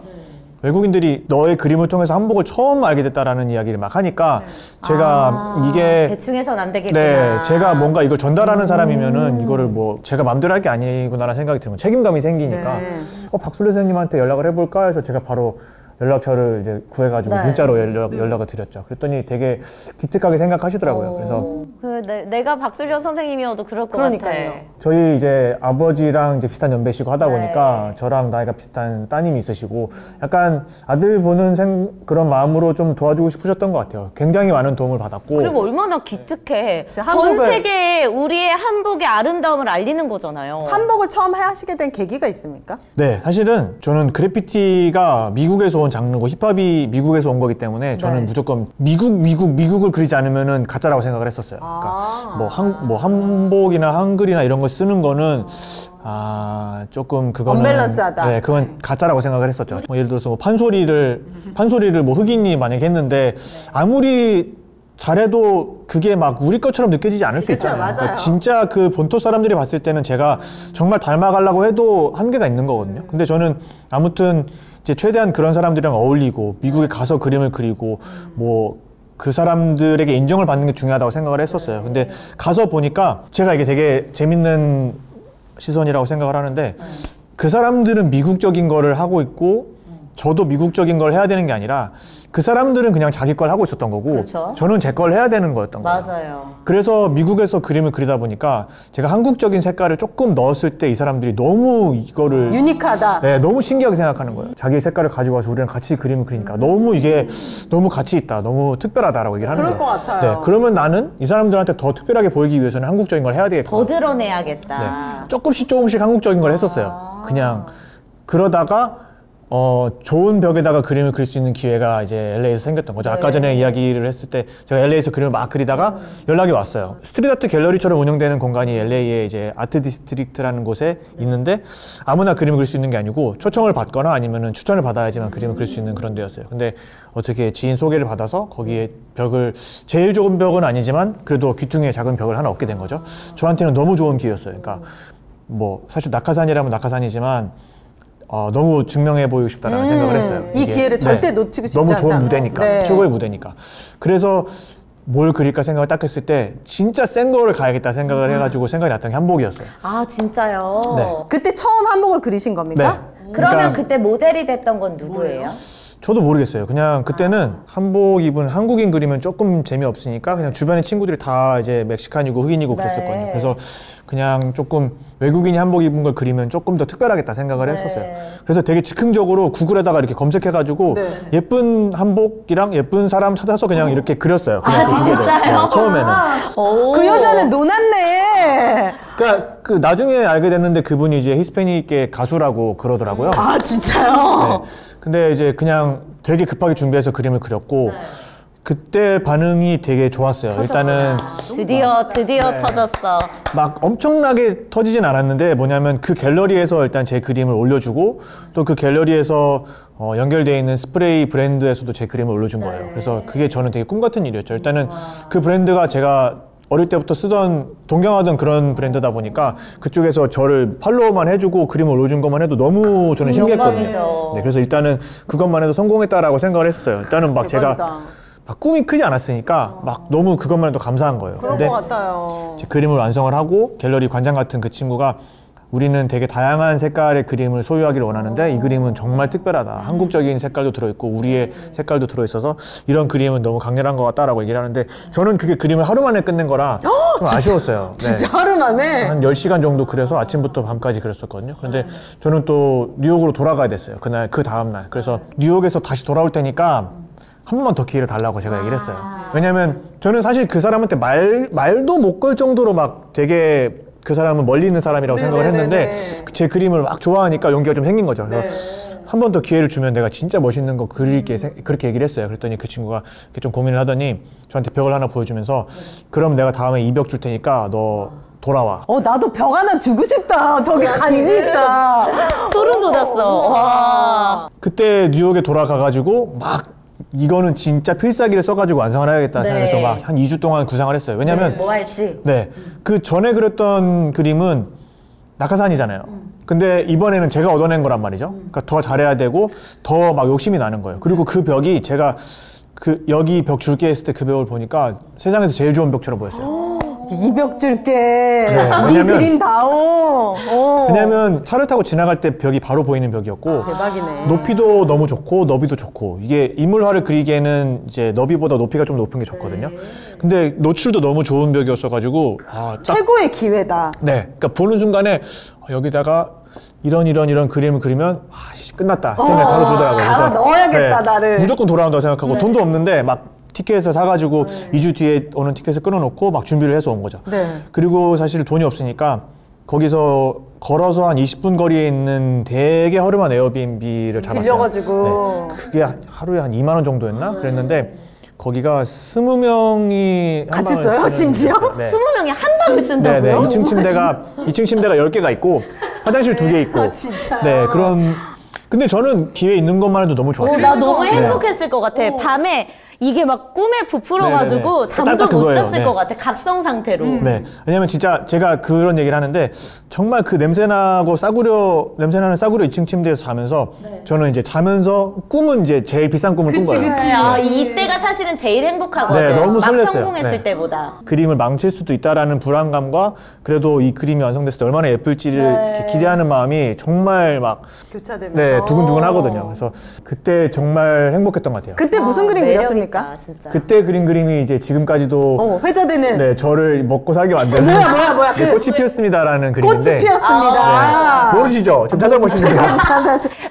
외국인들이 너의 그림을 통해서 한복을 처음 알게 됐다라는 이야기를 막 하니까 제가 이게 대충 해서는 안 되겠구나. 네, 제가 뭔가 이걸 전달하는 사람이면은 이거를 뭐 제가 마음대로 할 게 아니구나라는 생각이 들면 책임감이 생기니까 네. 박술래 선생님한테 연락을 해볼까 해서 제가 바로 연락처를 이제 구해가지고 네. 문자로 연락을 드렸죠. 그랬더니 되게 기특하게 생각하시더라고요. 그래서 내가 박술려 선생님이어도 그럴 것 그러니까요. 같아. 저희 이제 아버지랑 이제 비슷한 연배시고 하다 네. 보니까 저랑 나이가 비슷한 따님이 있으시고 약간 아들 보는 그런 마음으로 좀 도와주고 싶으셨던 것 같아요. 굉장히 많은 도움을 받았고. 그리고 얼마나 기특해. 진짜 전 한복을- 세계에 우리의 한복의 아름다움을 알리는 거잖아요. 한복을 처음 하시게 된 계기가 있습니까? 네, 사실은 저는 그래피티가 미국에서 온 장르고 힙합이 미국에서 온 거기 때문에 저는 네. 무조건 미국을 그리지 않으면은 가짜라고 생각을 했었어요. 그러니까 뭐 한복이나 한글이나 이런 거 쓰는 거는 조금 그거는 언밸런스하다. 네, 그건 가짜라고 생각을 했었죠. 뭐 예를 들어서 뭐 판소리를 뭐 흑인이 만약에 했는데 아무리 잘해도 그게 막 우리 것처럼 느껴지지 않을 수 있잖아요. 맞아요. 그러니까 진짜 그 본토 사람들이 봤을 때는 제가 정말 닮아가려고 해도 한계가 있는 거거든요. 근데 저는 아무튼 이제 최대한 그런 사람들이랑 어울리고 미국에 가서 그림을 그리고 뭐 그 사람들에게 인정을 받는 게 중요하다고 생각을 했었어요. 근데 가서 보니까 제가 이게 되게 재밌는 시선이라고 생각을 하는데 그 사람들은 미국적인 거를 하고 있고 저도 미국적인 걸 해야 되는 게 아니라 그 사람들은 그냥 자기 걸 하고 있었던 거고 그렇죠. 저는 제 걸 해야 되는 거였던 거예요. 맞아요. 그래서 미국에서 그림을 그리다 보니까 제가 한국적인 색깔을 조금 넣었을 때 이 사람들이 너무 이거를 유니크하다. 네, 너무 신기하게 생각하는 거예요. 자기 색깔을 가지고 와서 우리랑 같이 그림을 그리니까 너무 이게 너무 가치 있다, 너무 특별하다라고 얘기를 하는 그럴 거예요. 것 같아요. 네, 그러면 나는 이 사람들한테 더 특별하게 보이기 위해서는 한국적인 걸 해야 되겠다. 더 드러내야겠다. 네, 조금씩 한국적인 걸 했었어요. 그냥 그러다가 좋은 벽에다가 그림을 그릴 수 있는 기회가 이제 LA에서 생겼던 거죠. 아까 전에 이야기를 했을 때 제가 LA에서 그림을 막 그리다가 연락이 왔어요. 스트릿 아트 갤러리처럼 운영되는 공간이 LA에 이제 아트 디스트릭트라는 곳에 있는데 아무나 그림을 그릴 수 있는 게 아니고 초청을 받거나 아니면은 추천을 받아야지만 그림을 그릴 수 있는 그런 데였어요. 근데 어떻게 지인 소개를 받아서 거기에 벽을 제일 좋은 벽은 아니지만 그래도 귀퉁이에 작은 벽을 하나 얻게 된 거죠. 저한테는 너무 좋은 기회였어요. 그러니까 뭐 사실 낙하산이라면 낙하산이지만 너무 증명해 보이고 싶다라는 생각을 했어요. 이 이게, 기회를 절대 놓치고 싶지 너무 않다. 좋은 무대니까, 네. 최고의 무대니까. 그래서 뭘 그릴까 생각을 딱 했을 때 진짜 센 거를 가야겠다 생각을 해가지고 생각이 났던 게 한복이었어요. 아, 진짜요? 네. 그때 처음 한복을 그리신 겁니까? 그러면 그러니까 그때 모델이 됐던 건 누구예요? 저도 모르겠어요. 그냥 그때는 한복 입은 한국인 그리면 조금 재미없으니까 그냥 주변의 친구들이 다 이제 멕시칸이고 흑인이고 그랬었거든요. 그래서 그냥 조금 외국인이 한복 입은 걸 그리면 조금 더 특별하겠다 생각을 했었어요. 그래서 되게 즉흥적으로 구글에다가 이렇게 검색해가지고 예쁜 한복이랑 예쁜 사람 찾아서 그냥 이렇게 그렸어요. 그냥 그 두 개를. 진짜요? 처음에는. 그 여자는 노났네. 그러니까 그 나중에 알게 됐는데 그분이 이제 히스패닉계 가수라고 그러더라고요. 아 진짜요? 네. 근데 이제 그냥 되게 급하게 준비해서 그림을 그렸고 그때 반응이 되게 좋았어요. 일단은 드디어 네. 터졌어. 막 엄청나게 터지진 않았는데 뭐냐면 그 갤러리에서 일단 제 그림을 올려주고 또 그 갤러리에서 연결되어 있는 스프레이 브랜드에서도 제 그림을 올려준 거예요. 그래서 그게 저는 되게 꿈 같은 일이었죠. 일단은 그 브랜드가 제가 어릴 때부터 쓰던 동경하던 그런 브랜드다 보니까 그쪽에서 저를 팔로우만 해주고 그림을 올려준 것만 해도 너무 저는 신기했거든요. 영광이죠. 네, 그래서 일단은 그것만 해도 성공했다라고 생각을 했어요. 일단은 막 대박이다. 제가 막 꿈이 크지 않았으니까 막 너무 그것만 해도 감사한 거예요. 그런 근데 것 같아요. 이제 그림을 완성을 하고 갤러리 관장 같은 그 친구가 우리는 되게 다양한 색깔의 그림을 소유하기를 원하는데 이 그림은 정말 특별하다. 한국적인 색깔도 들어있고 우리의 색깔도 들어있어서 이런 그림은 너무 강렬한 것 같다라고 얘기를 하는데 저는 그게 그림을 하루 만에 끝낸 거라 좀 아쉬웠어요. 진짜 하루 만에? 한 10시간 정도 그래서 아침부터 밤까지 그렸었거든요. 그런데 저는 또 뉴욕으로 돌아가야 됐어요. 그날, 그 다음날. 그래서 뉴욕에서 다시 돌아올 테니까 한 번만 더 기회를 달라고 제가 얘기를 했어요. 왜냐면 저는 사실 그 사람한테 말도 못 걸 정도로 막 되게 그 사람은 멀리 있는 사람이라고 생각을 했는데 제 그림을 막 좋아하니까 용기가 좀 생긴 거죠. 그래서 한 번 더 기회를 주면 내가 진짜 멋있는 거 그릴게 그렇게 얘기를 했어요. 그랬더니 그 친구가 좀 고민을 하더니 저한테 벽을 하나 보여주면서 그럼 내가 다음에 이 벽 줄 테니까 너 돌아와. 나도 벽 하나 주고 싶다. 벽에 간지 있다. 소름 돋았어. 와. 그때 뉴욕에 돌아가가지고 막 이거는 진짜 필살기를 써가지고 완성을 해야겠다 생각해서 막 한 2주 동안 구상을 했어요. 왜냐면 뭐 할지. 네, 그 전에 그렸던 그림은 낙하산이잖아요. 근데 이번에는 제가 얻어낸 거란 말이죠. 그러니까 더 잘해야 되고 더 막 욕심이 나는 거예요. 그리고 그 벽이 제가 여기 벽 줄게 했을 때 그 벽을 보니까 세상에서 제일 좋은 벽처럼 보였어요. 이 벽 줄게. 네 그림 다오. 왜냐면 차를 타고 지나갈 때 벽이 바로 보이는 벽이었고 대박이네. 높이도 너무 좋고 너비도 좋고 이게 인물화를 그리기에는 이제 너비보다 높이가 좀 높은 게 좋거든요. 근데 노출도 너무 좋은 벽이었어가지고 최고의 기회다. 네, 그러니까 보는 순간에 여기다가 이런 그림을 그리면 끝났다 생각이 바로 들더라고요. 갈아 넣어야겠다 나를. 무조건 돌아온다고 생각하고 돈도 없는데 막 티켓을 사가지고 2주 뒤에 오는 티켓을 끊어놓고 막 준비를 해서 온 거죠. 그리고 사실 돈이 없으니까 거기서 걸어서 한 20분 거리에 있는 되게 허름한 에어비앤비를 잡았어요. 빌려가지고. 네, 그게 하루에 한 2만 원 정도였나? 그랬는데 거기가 20명이 같이 써요? 심지어? 네. 20명이 한 방을 쓴다고요? 네네. 2층 침대가 10개가 있고 화장실 2개 있고. 진짜. 네, 근데 저는 기회 있는 것만 해도 너무 좋았어요. 나 너무 행복했을 것 같아. 밤에 이게 막 꿈에 부풀어가지고 잠도 못 잤을 것 같아. 각성 상태로. 네. 왜냐면 진짜 제가 그런 얘기를 하는데 정말 그 냄새나는 싸구려 2층 침대에서 자면서 저는 이제 자면서 꿈은 이제 제일 비싼 꿈을 꾼 거예요. 이때가 사실은 제일 행복하거든. 네, 너무 막 설렜어요. 성공했을 때보다. 그림을 망칠 수도 있다라는 불안감과 그래도 이 그림이 완성됐을 때 얼마나 예쁠지를 이렇게 기대하는 마음이 정말 막 교차되면서 두근두근 하거든요. 그래서 그때 정말 행복했던 것 같아요. 그때 무슨 그림 그렸습니까? 진짜. 그때 그린 그림이 이제 지금까지도 회자되는 저를 먹고 살게 만드는 뭐야 네, 꽃이 피었습니다라는 그림인데 꽃이 피었습니다. 모르시죠? 좀 찾아보시면 돼요.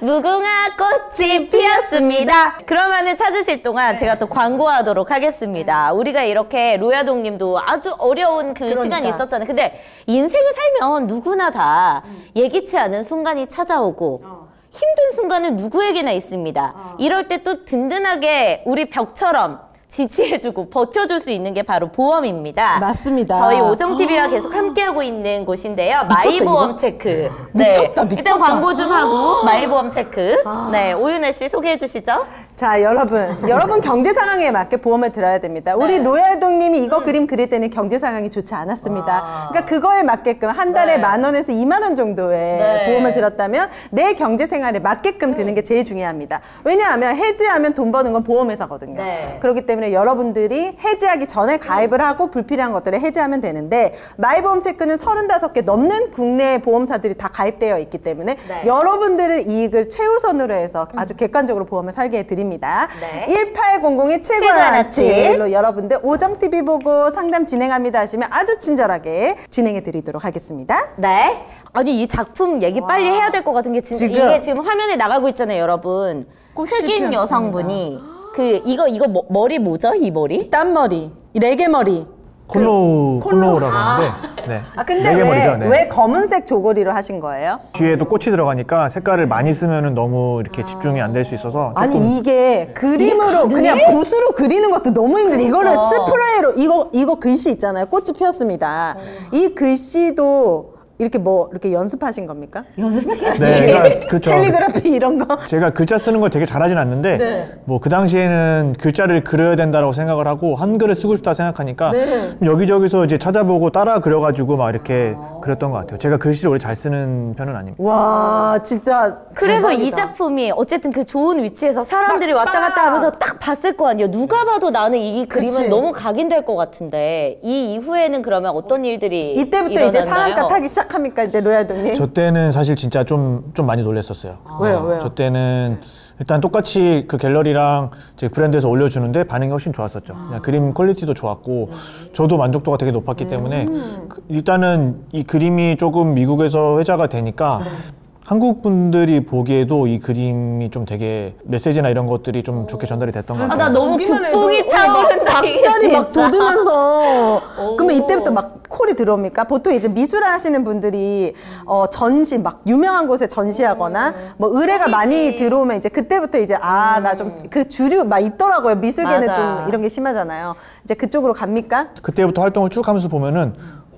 무궁화 꽃이 피었습니다. 그러면은 찾으실 동안 제가 또 광고하도록 하겠습니다. 우리가 이렇게 로야동 님도 아주 어려운 그 시간이 있었잖아요. 근데 인생을 살면 누구나 다 예기치 않은 순간이 찾아오고 힘든 순간은 누구에게나 있습니다. 이럴 때 또 든든하게 우리 벽처럼 지지해주고 버텨줄 수 있는 게 바로 보험입니다. 맞습니다. 저희 오정TV와 계속 함께하고 있는 곳인데요. 마이보험 체크. 미쳤다. 일단 광고 좀 하고 마이보험 체크. 네, 오윤혜 씨 소개해 주시죠. 자, 여러분 경제 상황에 맞게 보험을 들어야 됩니다. 우리 로얄동님이 이거 그림 그릴 때는 경제 상황이 좋지 않았습니다. 그러니까 그거에 맞게끔 한 달에 10,000원에서 20,000원 정도의 보험을 들었다면 내 경제 생활에 맞게끔 드는 게 제일 중요합니다. 왜냐하면 해지하면 돈 버는 건 보험회사거든요. 그렇기 때문에 여러분들이 해지하기 전에 가입을 하고 불필요한 것들을 해지하면 되는데 마이보험 체크는 35개 넘는 국내 보험사들이 다 가입되어 있기 때문에 여러분들의 이익을 최우선으로 해서 아주 객관적으로 보험을 설계해 드립니다. 1800-7917로 여러분들 오정TV 보고 상담 진행합니다 하시면 아주 친절하게 진행해 드리도록 하겠습니다. 네. 아니 이 작품 얘기 빨리 해야 될 것 같은 게 진짜 이게 지금 화면에 나가고 있잖아요, 여러분. 흑인 여성분이 이거 머리 뭐죠? 이 머리? 딴머리, 레게머리. 콜로우라고 하는데 근데 왜 검은색 조거리로 하신 거예요? 뒤에도 꽃이 들어가니까 색깔을 많이 쓰면 너무 이렇게 집중이 안 될 수 있어서 아니 이게 그림으로 그냥 붓으로 그리는 것도 너무 힘든데 이거를 스프레이로 이거 글씨 있잖아요. 꽃이 피었습니다. 이 글씨도 이렇게 뭐 이렇게 연습하신 겁니까? 연습했겠지. 네, 그렇죠. 캘리그라피 이런 거. 제가 글자 쓰는 걸 되게 잘하진 않는데 네. 뭐 그 당시에는 글자를 그려야 된다고 생각을 하고 한글을 쓰고 싶다 생각하니까 네. 여기저기서 이제 찾아보고 따라 그려가지고 막 이렇게 그렸던 것 같아요. 제가 글씨를 원래 잘 쓰는 편은 아닙니다. 와 진짜 그래서 이 대박이다. 작품이 어쨌든 그 좋은 위치에서 사람들이 왔다 갔다 하면서 딱 봤을 거 아니에요. 누가 봐도 나는 이 그림은 그치. 너무 각인될 것 같은데 이 이후에는 그러면 어떤 일들이 이때부터 일어났나요? 이제 상한가 타기 시작합니까 이제 로얄동님? 저 때는 사실 진짜 좀 많이 놀랐었어요. 왜요? 저 때는 일단 똑같이 그 갤러리랑 제 브랜드에서 올려주는데 반응이 훨씬 좋았었죠. 그냥 그림 퀄리티도 좋았고 저도 만족도가 되게 높았기 때문에 일단은 이 그림이 조금 미국에서 회자가 되니까 한국 분들이 보기에도 이 그림이 좀 되게 메시지나 이런 것들이 좀 좋게 전달이 됐던 것 아, 같아요. 나 너무 보기만 해도 국뽕이 차오른다. 이게 박살이 막 진짜. 돋으면서 그러면 이때부터 막 콜이 들어옵니까? 보통 이제 미술 하시는 분들이 전시 막 유명한 곳에 전시하거나 뭐 의뢰가 많이 들어오면 이제 그때부터 이제 아 나 좀 그 주류 막 있더라고요. 미술계는 맞아. 좀 이런 게 심하잖아요. 이제 그쪽으로 갑니까? 그때부터 활동을 쭉 하면서 보면은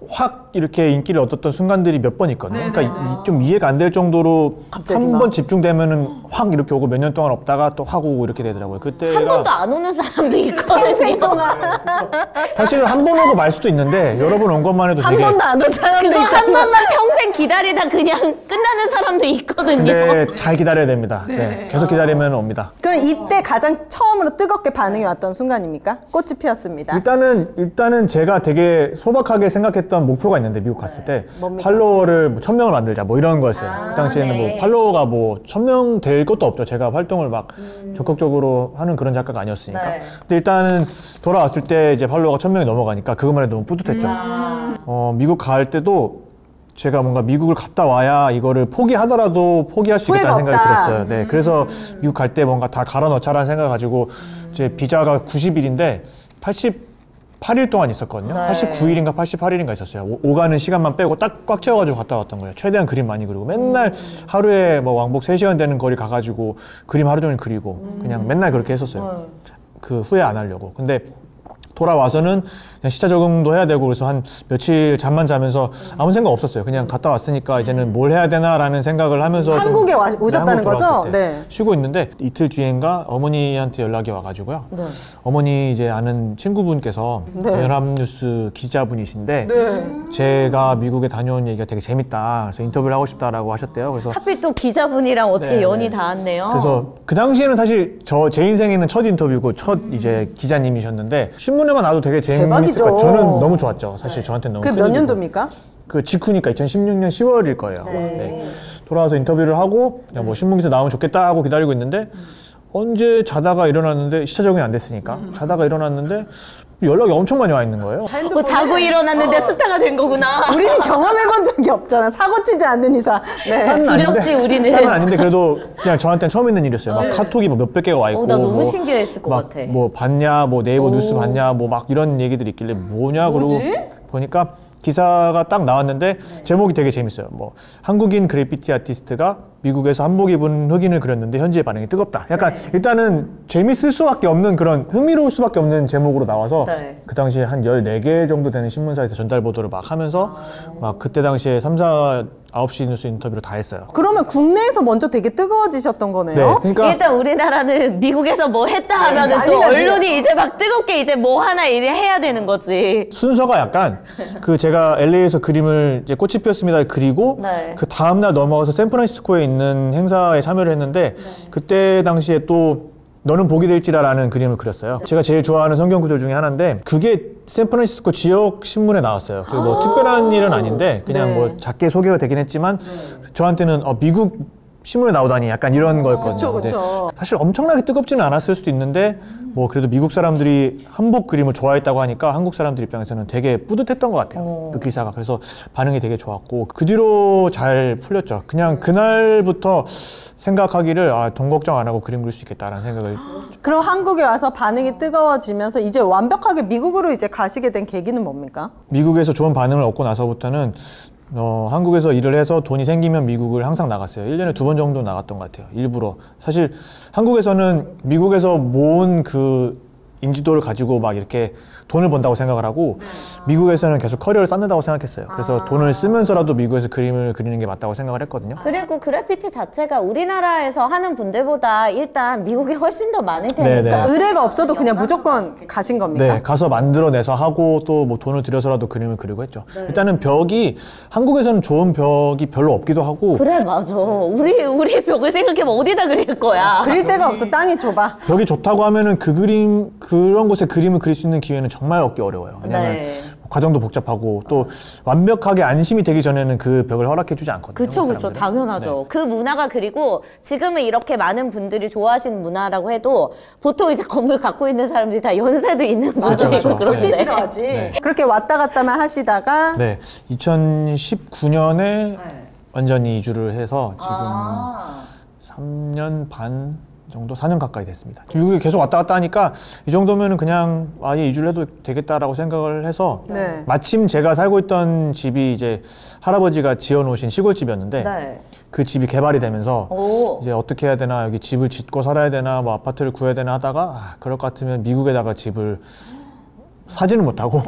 확 이렇게 인기를 얻었던 순간들이 몇 번 있거든요. 그러니까 좀 이해가 안 될 정도로 갑자기 한 막. 번 집중되면은 확 이렇게 오고 몇 년 동안 없다가 또 하고 오고 이렇게 되더라고요. 그때가 한 번도 안 오는 사람도 평생 있거든요. 동안 사실은 한 번 오고 말 수도 있는데 여러 번 온 것만 해도 한 되게 번도 안 온 사람도 그거 한 있잖아. 번만 평생 기다리다 그냥 끝나는 사람도 있거든요. 근데 잘 기다려야 됩니다. 네, 계속 기다리면 옵니다. 그럼 이때 가장 처음으로 뜨겁게 반응이 왔던 순간입니까? 꽃이 피었습니다. 일단은 제가 되게 소박하게 생각했던 목표가 있는데 미국 갔을 때 뭡니까? 팔로워를 뭐 1000명을 만들자 뭐 이런 거였어요. 그 당시에는 네. 뭐 팔로워가 뭐 1000명 될 것도 없죠. 제가 활동을 막 적극적으로 하는 그런 작가가 아니었으니까. 네. 근데 일단은 돌아왔을 때 이제 팔로워가 1000명이 넘어가니까 그것만 해도 너무 뿌듯했죠. 미국 갈 때도 제가 뭔가 미국을 갔다 와야 이거를 포기하더라도 포기할 수 후회가 있겠다는 생각이 없다. 들었어요. 네, 그래서 미국 갈 때 뭔가 다 갈아 넣자라는 생각을 가지고 제 비자가 90일인데 88일 동안 있었거든요. 네. 89일인가 88일인가 있었어요. 오가는 시간만 빼고 딱 꽉 채워가지고 갔다 왔던 거예요. 최대한 그림 많이 그리고 맨날 하루에 뭐 왕복 3시간 되는 거리 가가지고 그림 하루 종일 그리고 그냥 맨날 그렇게 했었어요. 그 후회 안 하려고. 근데 돌아와서는 그냥 시차 적응도 해야 되고 그래서 한 며칠 잠만 자면서 아무 생각 없었어요. 그냥 갔다 왔으니까 이제는 뭘 해야 되나라는 생각을 하면서 좀 한국에 네, 오셨다는 한국 거죠? 돌아왔을 때 네. 쉬고 있는데 이틀 뒤엔가 어머니한테 연락이 와가지고요. 네. 어머니 이제 아는 친구분께서 네. 연합뉴스 기자분이신데 네. 제가 미국에 다녀온 얘기가 되게 재밌다. 그래서 인터뷰를 하고 싶다라고 하셨대요. 그래서 하필 또 기자분이랑 어떻게 네, 연이 네. 닿았네요. 그래서 그 당시에는 사실 제 인생에는 첫 인터뷰고 첫 이제 기자님이셨는데 신문에만 나와도 되게 재밌을 대박이죠. 거예요. 저는 너무 좋았죠. 사실 저한테는 너무 그게 큰 몇 일이고. 년도입니까? 그 직후니까 2016년 10월일 거예요. 네. 돌아와서 인터뷰를 하고 그냥 뭐 신문기사 나오면 좋겠다 하고 기다리고 있는데 언제 자다가 일어났는데 시차 적응이 안 됐으니까 자다가 일어났는데 연락이 엄청 많이 와 있는 거예요. 자고 일어났는데 스타가 된 거구나. 우리는 경험해본 적이 없잖아. 사고 치지 않는 이상. 네. 스타는 두렵지, 우리는. 스타는 아닌데 그래도 그냥 저한테는 처음 있는 일이었어요. 막 카톡이 막 몇백 개가 와 있고. 나 너무 뭐 신기했을 것 막 같아. 뭐 봤냐, 뭐 네이버 뉴스 봤냐, 뭐 막 이런 얘기들이 있길래 뭐냐 그러고 보니까 기사가 딱 나왔는데 제목이 되게 재밌어요. 뭐 한국인 그래피티 아티스트가 미국에서 한복 입은 흑인을 그렸는데 현지의 반응이 뜨겁다. 약간 일단은 재밌을 수밖에 없는 그런 흥미로울 수밖에 없는 제목으로 나와서 네. 그 당시에 한 14개 정도 되는 신문사에서 전달 보도를 막 하면서 막 그때 당시에 3, 4, 9시 뉴스 인터뷰를 다 했어요. 그러면 국내에서 먼저 되게 뜨거워지셨던 네. 거네요? 그러니까 일단 우리나라는 미국에서 뭐 했다 하면은 또 난리나지. 언론이 이제 막 뜨겁게 이제 뭐 하나 일을 해야 되는 거지. 순서가 약간 그 제가 LA에서 그림을 이제 꽃이 피었습니다를 그리고 네. 그 다음날 넘어가서 샌프란시스코에 있는 행사에 참여를 했는데 그때 당시에 또 너는 복이 될지라라는 그림을 그렸어요. 제가 제일 좋아하는 성경 구절 중에 하나인데 그게 샌프란시스코 지역 신문에 나왔어요. 그 뭐 특별한 일은 아닌데 그냥 네. 뭐 작게 소개가 되긴 했지만 저한테는 미국 신문에 나오다니 약간 이런 거였거든요. 그쵸, 그쵸. 근데 사실 엄청나게 뜨겁지는 않았을 수도 있는데 뭐 그래도 미국 사람들이 한복 그림을 좋아했다고 하니까 한국 사람들 입장에서는 되게 뿌듯했던 것 같아요. 그 기사가. 그래서 반응이 되게 좋았고 그 뒤로 잘 풀렸죠. 그냥 그날부터 생각하기를 돈 걱정 안 하고 그림 그릴 수 있겠다라는 생각을. 그럼 한국에 와서 반응이 뜨거워지면서 이제 완벽하게 미국으로 이제 가시게 된 계기는 뭡니까? 미국에서 좋은 반응을 얻고 나서부터는 한국에서 일을 해서 돈이 생기면 미국을 항상 나갔어요. 1년에 2번 정도 나갔던 것 같아요. 일부러. 사실 한국에서는 미국에서 모은 그 인지도를 가지고 막 이렇게 돈을 번다고 생각을 하고 미국에서는 계속 커리어를 쌓는다고 생각했어요. 그래서 돈을 쓰면서라도 미국에서 그림을 그리는 게 맞다고 생각을 했거든요. 그리고 그래피티 자체가 우리나라에서 하는 분들보다 일단 미국에 훨씬 더 많을 테니까. 네네. 의뢰가 없어도 그냥 무조건 가신 겁니까? 네, 가서 만들어내서 하고 또 뭐 돈을 들여서라도 그림을 그리고 했죠. 일단은 벽이 한국에서는 좋은 벽이 별로 없기도 하고 그래 맞아. 우리 벽을 생각해보면 어디다 그릴 거야. 그릴 데가 없어. 땅이 좁아. 벽이 좋다고 하면은 그런 곳에 그림을 그릴 수 있는 기회는 정말 얻기 어려워요. 왜냐면 네. 과정도 복잡하고 또 완벽하게 안심이 되기 전에는 그 벽을 허락해주지 않거든요. 그쵸, 사람들은. 당연하죠. 네. 그 문화가 그리고 지금은 이렇게 많은 분들이 좋아하시는 문화라고 해도 보통 이제 건물 갖고 있는 사람들이 다 연세도 있는 분들이고 그렇죠. 절대 그런데. 싫어하지. 네. 그렇게 왔다 갔다만 하시다가 네, 2019년에 완전히 이주를 해서 지금 3년 반 정도, 4년 가까이 됐습니다. 미국에 계속 왔다 갔다 하니까 이 정도면은 그냥 아예 이주를 해도 되겠다라고 생각을 해서 네. 마침 제가 살고 있던 집이 이제 할아버지가 지어놓으신 시골집이었는데 네. 그 집이 개발이 되면서 오. 이제 어떻게 해야 되나, 여기 집을 짓고 살아야 되나, 뭐 아파트를 구해야 되나 하다가 그럴 것 같으면 미국에다가 집을 사지는 못하고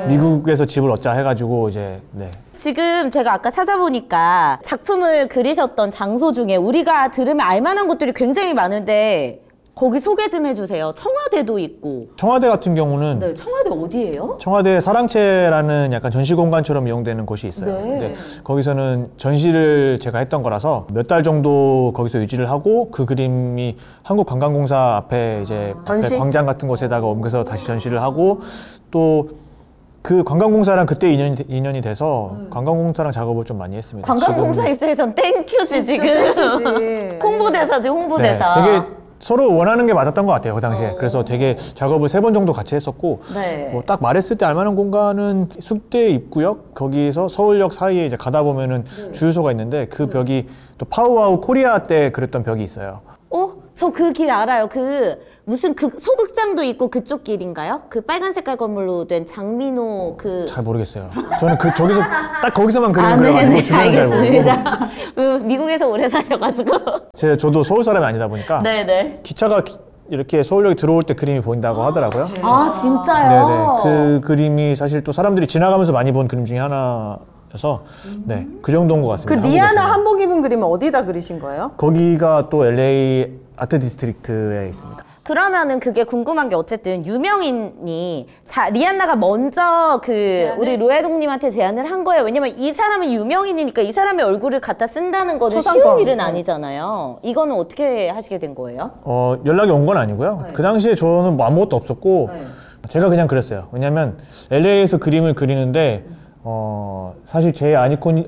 미국에서 집을 얻자 해가지고 이제 네. 지금 제가 아까 찾아보니까 작품을 그리셨던 장소 중에 우리가 들으면 알만한 곳들이 굉장히 많은데 거기 소개 좀 해주세요. 청와대도 있고. 청와대 같은 경우는 네, 청와대 어디예요? 청와대 사랑채라는 약간 전시 공간처럼 이용되는 곳이 있어요. 네. 근데 거기서는 전시를 제가 했던 거라서 몇 달 정도 거기서 유지를 하고 그 그림이 한국관광공사 앞에 이제 전시? 앞에 광장 같은 곳에다가 옮겨서 다시 전시를 하고 또 그 관광공사랑 그때 인연이 돼서 관광공사랑 작업을 좀 많이 했습니다. 관광공사 지금. 입장에선 땡큐지 지금. 땡큐지. 홍보대사지 홍보대사. 네, 되게 서로 원하는 게 맞았던 것 같아요, 그 당시에. 그래서 되게 작업을 3번 정도 같이 했었고, 네. 뭐 딱 말했을 때 알만한 공간은 숙대 입구역, 거기서 서울역 사이에 이제 가다 보면은 주유소가 있는데 그 벽이 또 파우와우 코리아 때 그랬던 벽이 있어요. 저 그 길 알아요. 그 무슨 그 소극장도 있고 그쪽 길인가요? 그 빨간 색깔 건물로 된 장민호 그. 잘 모르겠어요. 저는 저기서, 딱 거기서만 그림을 아, 그려가지고 네네, 주변은 잘 모르고. 알겠습니다. 미국에서 오래 사셔가지고. 저도 서울 사람이 아니다 보니까 네네. 기차가 이렇게 서울역에 들어올 때 그림이 보인다고 하더라고요. 아 진짜요? 네네. 그 그림이 사실 또 사람들이 지나가면서 많이 본 그림 중에 하나여서 네, 그 정도인 것 그 같습니다. 리아나 한국에서는. 한복 입은 그림은 어디다 그리신 거예요? 거기가 또 LA 아트 디스트릭트에 있습니다. 그러면은 그게 궁금한 게 어쨌든 유명인이 리안나가 먼저 우리 로에동님한테 제안을 한 거예요. 왜냐면 이 사람은 유명인이니까 이 사람의 얼굴을 갖다 쓴다는 거는 초상권. 쉬운 일은 아니잖아요. 이거는 어떻게 하시게 된 거예요? 연락이 온 건 아니고요. 그 당시에 저는 뭐 아무것도 없었고 제가 그냥 그랬어요. 왜냐면 LA에서 그림을 그리는데 사실 제일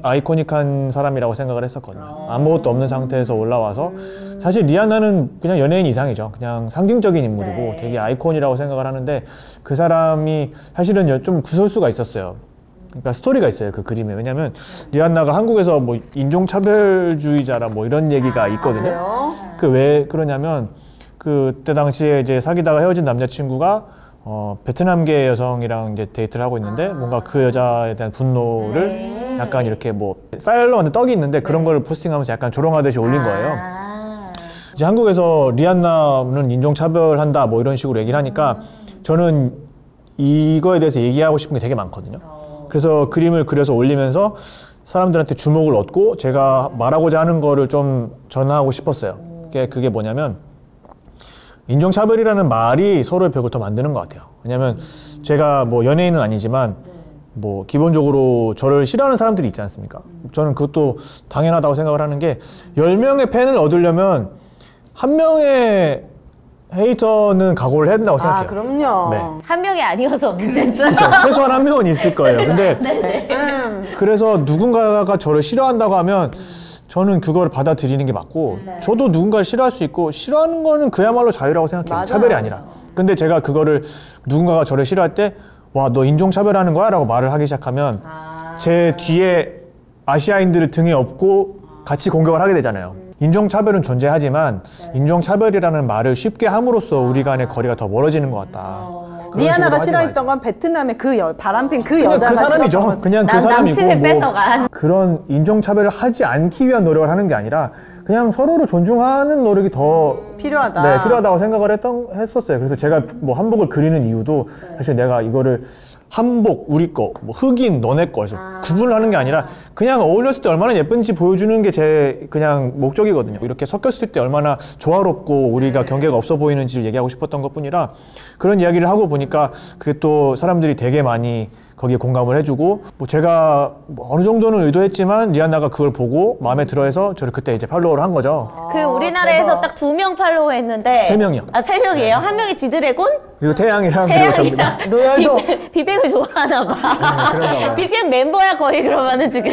아이코닉한 사람이라고 생각을 했었거든요. 아무것도 없는 상태에서 올라와서 사실 리아나는 그냥 연예인 이상이죠. 그냥 상징적인 인물이고 되게 아이콘이라고 생각을 하는데 그 사람이 사실은 좀 구설수가 있었어요. 그러니까 스토리가 있어요, 그 그림에. 왜냐면 리아나가 한국에서 뭐 인종차별주의자라 뭐 이런 얘기가 있거든요. 그 왜 그러냐면 그때 당시에 이제 사귀다가 헤어진 남자친구가 베트남계 여성이랑 이제 데이트를 하고 있는데 뭔가 그 여자에 대한 분노를 약간 이렇게 뭐 쌀로 만든 떡이 있는데 그런 걸 포스팅하면서 약간 조롱하듯이 올린 거예요. 이제 한국에서 리안나는 인종차별한다 뭐 이런 식으로 얘기를 하니까 저는 이거에 대해서 얘기하고 싶은 게 되게 많거든요. 그래서 그림을 그려서 올리면서 사람들한테 주목을 얻고 제가 말하고자 하는 거를 좀 전하고 싶었어요. 그게 뭐냐면 인종차별이라는 말이 서로의 벽을 더 만드는 것 같아요. 왜냐면 제가 뭐 연예인은 아니지만 뭐 기본적으로 저를 싫어하는 사람들이 있지 않습니까? 저는 그것도 당연하다고 생각을 하는 게 10명의 팬을 얻으려면 1명의 헤이터는 각오를 해야 된다고 생각해요. 아, 그럼요. 네. 한 명이 아니어서 문제죠. 그렇죠. 최소한 1명은 있을 거예요. 근데 그래서 누군가가 저를 싫어한다고 하면 저는 그걸 받아들이는 게 맞고 저도 누군가를 싫어할 수 있고 싫어하는 거는 그야말로 자유라고 생각해요. 맞아요. 차별이 아니라. 근데 제가 그거를 누군가가 저를 싫어할 때 와, 너 인종차별하는 거야? 라고 말을 하기 시작하면 제 뒤에 아시아인들을 등에 업고 같이 공격을 하게 되잖아요. 인종차별은 존재하지만 인종차별이라는 말을 쉽게 함으로써 우리 간의 거리가 더 멀어지는 것 같다. 리아나가 싫어했던 건 베트남의 바람핀 그 여자가 그 사람이죠. 그냥 그 사람이고 남친을 뺏어간 그런 인종차별을 하지 않기 위한 노력을 하는 게 아니라 그냥 서로를 존중하는 노력이 더 필요하다. 네, 필요하다고 생각을 했었어요. 그래서 제가 뭐 한복을 그리는 이유도 사실 내가 이거를 한복 우리 거, 뭐 흑인 너네 거에서 구분을 하는 게 아니라 그냥 어울렸을 때 얼마나 예쁜지 보여주는 게 제 그냥 목적이거든요. 이렇게 섞였을 때 얼마나 조화롭고 우리가 경계가 없어 보이는지를 얘기하고 싶었던 것뿐이라 그런 이야기를 하고 보니까 그게 또 사람들이 되게 많이 거기에 공감을 해주고 뭐 제가 뭐 어느 정도는 의도했지만 리안나가 그걸 보고 마음에 들어해서 저를 그때 이제 팔로우를 한 거죠. 그 우리나라에서 딱 2명 팔로우 했는데 3명이요. 아 3명이에요? 한 명이 지드래곤? 그리고 태양이랑 그리고 접니다. 로열도 비백을 좋아하나 봐. 그런가 봐요. 비백 멤버야 거의 그러면은 지금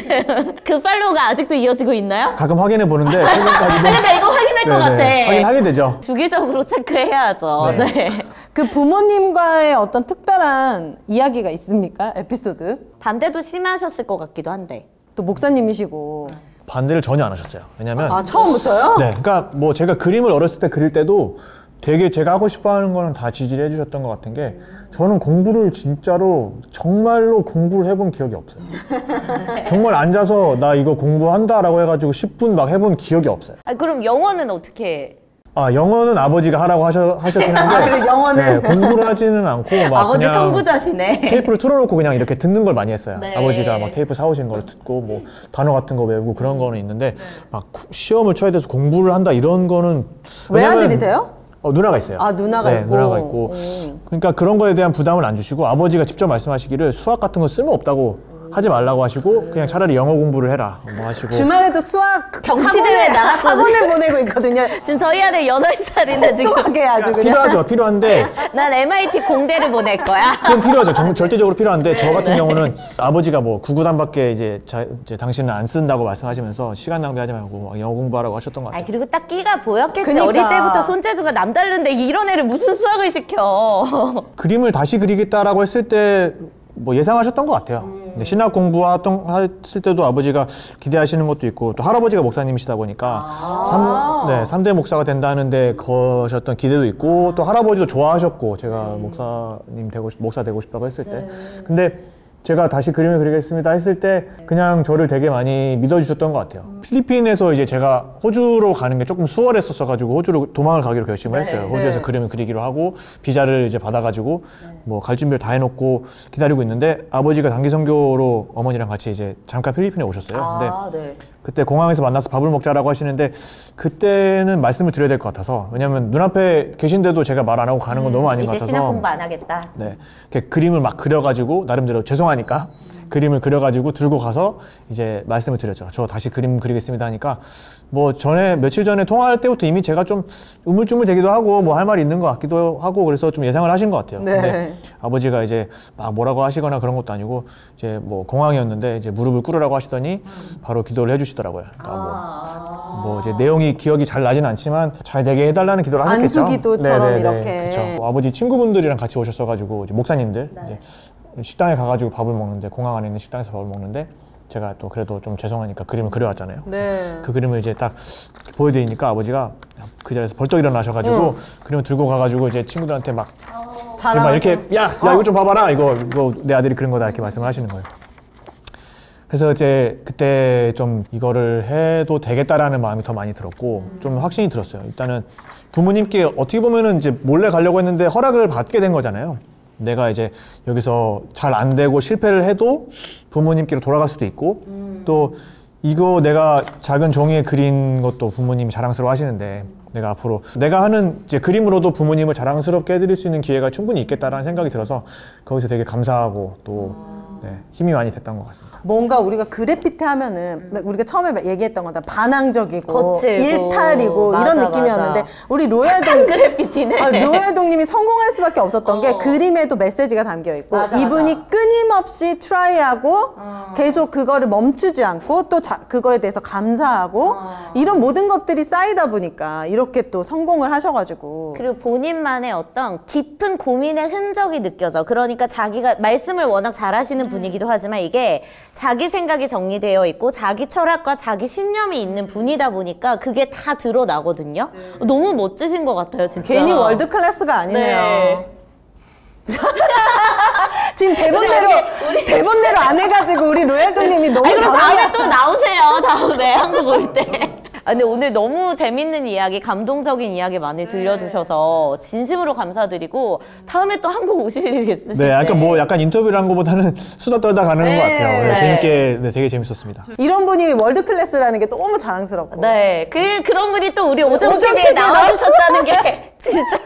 그 팔로우가 아직도 이어지고 있나요? 가끔 확인해 보는데 최근까지도 그러니까 이거 확인할 것 같아. 확인하게 되죠. 주기적으로 체크해야죠. 네. 네. 그 부모님과의 어떤 특별한 이야기가 있습니까? 에피소드? 반대도 심하셨을 것 같기도 한데. 또 목사님이시고. 반대를 전혀 안 하셨어요. 왜냐면 아, 처음부터요? 네, 그러니까 뭐 제가 그림을 어렸을 때 그릴 때도 되게 제가 하고 싶어 하는 거는 다 지지를 해주셨던 것 같은 게 저는 공부를 진짜로 정말로 공부를 해본 기억이 없어요. 정말 앉아서 나 이거 공부한다라고 해가지고 10분 막 해본 기억이 없어요. 아, 그럼 영어는 어떻게? 아, 영어는 아버지가 하라고 하셨긴 한데 아, 그래, 영어는? 네, 공부를 하지는 않고 막 아버지 그냥 선구자시네. 테이프를 틀어놓고 그냥 이렇게 듣는 걸 많이 했어요. 네. 아버지가 막 테이프 사오신 걸 듣고 뭐 단어 같은 거 외우고 그런 거는 있는데 막 시험을 쳐야 돼서 공부를 한다 이런 거는 외아들이세요? 누나가 있어요. 아, 누나가 네, 있고. 누나가 있고. 그러니까 그런 거에 대한 부담을 안 주시고 아버지가 직접 말씀하시기를 수학 같은 거 쓸모없다고 하지 말라고 하시고 그냥 차라리 영어 공부를 해라 뭐 하시고. 주말에도 수학 경시대회 나갔거든요. 학원을 보내고 있거든요. 지금 저희 아들 8살인데 지금. 똑똑하게 아주 그냥. 필요하죠. 필요한데 난 MIT 공대를 보낼 거야. 그건 필요하죠. 절대적으로 필요한데 저 같은 경우는 아버지가 뭐 구구단밖에 이제 당신은 안 쓴다고 말씀하시면서 시간 낭비하지 말고 막 영어 공부하라고 하셨던 것 같아요. 아니 그리고 딱 끼가 보였겠지. 그러니까. 어릴 때부터 손재주가 남다른데 이런 애를 무슨 수학을 시켜. 그림을 다시 그리겠다라고 했을 때 뭐 예상하셨던 것 같아요. 근데 신학 공부했을 때도 아버지가 기대하시는 것도 있고 또 할아버지가 목사님이시다 보니까 3대 목사가 된다는데 거셨던 기대도 있고 또 할아버지도 좋아하셨고 제가 목사 되고 싶다고 했을 때 근데 제가 다시 그림을 그리겠습니다 했을 때 그냥 저를 되게 많이 믿어주셨던 것 같아요. 필리핀에서 이제 제가 호주로 가는 게 조금 수월했었어가지고 호주로 도망을 가기로 결심을 했어요. 호주에서 그림을 그리기로 하고 비자를 이제 받아가지고 뭐 갈 준비를 다 해놓고 기다리고 있는데 아버지가 단기 선교로 어머니랑 같이 이제 잠깐 필리핀에 오셨어요. 근데 네. 그때 공항에서 만나서 밥을 먹자라고 하시는데 그때는 말씀을 드려야 될 것 같아서 왜냐면 눈앞에 계신데도 제가 말 안 하고 가는 건 너무 아닌 것 이제 같아서 신학 공부 안 하겠다. 네, 이렇게 그림을 막 그려가지고 나름대로 죄송하니까 그림을 그려가지고 들고 가서 이제 말씀을 드렸죠. 저 다시 그림 그리겠습니다 하니까 뭐 며칠 전에 통화할 때부터 이미 제가 좀 우물쭈물 되기도 하고 뭐 할 말이 있는 것 같기도 하고 그래서 좀 예상을 하신 것 같아요. 네. 근데 아버지가 이제 막 뭐라고 하시거나 그런 것도 아니고 이제 뭐 공항이었는데 이제 무릎을 꿇으라고 하시더니 바로 기도를 해주시더라고요. 그러니까 뭐 이제 내용이 기억이 잘 나진 않지만 잘 되게 해달라는 기도를 하셨겠죠. 안수기도처럼 이렇게. 그쵸. 아버지 친구분들이랑 같이 오셨어가지고 이제 목사님들 이제 식당에 가가지고 밥을 먹는데 공항 안에 있는 식당에서 밥을 먹는데 제가 또 그래도 좀 죄송하니까 그림을 그려왔잖아요. 네. 그 그림을 이제 딱 보여드리니까 아버지가 그 자리에서 벌떡 일어나셔가지고 그림을 들고 가가지고 이제 친구들한테 막 이렇게 야 이거 좀 봐봐라 이거 내 아들이 그린 거다 이렇게 말씀을 하시는 거예요. 그래서 이제 그때 좀 이거를 해도 되겠다라는 마음이 더 많이 들었고 좀 확신이 들었어요. 일단은 부모님께 어떻게 보면은 이제 몰래 가려고 했는데 허락을 받게 된 거잖아요. 내가 이제 여기서 잘 안 되고 실패를 해도 부모님께로 돌아갈 수도 있고 또 이거 내가 작은 종이에 그린 것도 부모님이 자랑스러워 하시는데 내가 앞으로 내가 하는 이제 그림으로도 부모님을 자랑스럽게 해드릴 수 있는 기회가 충분히 있겠다라는 생각이 들어서 거기서 되게 감사하고 또 힘이 많이 됐던 것 같습니다. 뭔가 우리가 그래피티 하면은 우리가 처음에 얘기했던 거다 반항적이고 거칠고. 일탈이고 맞아, 이런 느낌이었는데 맞아. 우리 착한 그래피티네. 로얄동님이 성공할 수밖에 없었던 게 그림에도 메시지가 담겨 있고 맞아, 이분이 맞아. 끊임없이 트라이하고 계속 그거를 멈추지 않고 또 그거에 대해서 감사하고 이런 모든 것들이 쌓이다 보니까 이렇게 또 성공을 하셔가지고 그리고 본인만의 어떤 깊은 고민의 흔적이 느껴져. 그러니까 자기가 말씀을 워낙 잘하시는 분이기도 하지만 이게 자기 생각이 정리되어 있고 자기 철학과 자기 신념이 있는 분이다 보니까 그게 다 드러나거든요. 너무 멋지신 것 같아요, 진짜. 괜히 월드 클래스가 아니네요. 네. 지금 대본대로 안 해가지고 우리 로얄도님이 너무 그럼 당황해. 다음에 또 나오세요. 다음에 한국 올 때. 근데 오늘 너무 재밌는 이야기, 감동적인 이야기 많이 들려주셔서 진심으로 감사드리고 다음에 또 한국 오실 일이 있으실 네, 때. 뭐 약간 인터뷰를 한 것보다는 수다 떨다 가는 것 같아요. 네. 재밌게, 되게 재밌었습니다. 이런 분이 월드 클래스라는 게 너무 자랑스럽고. 네, 그런 분이 또 우리 오정 오정 TV에 TV에 나와주셨다는 게 진짜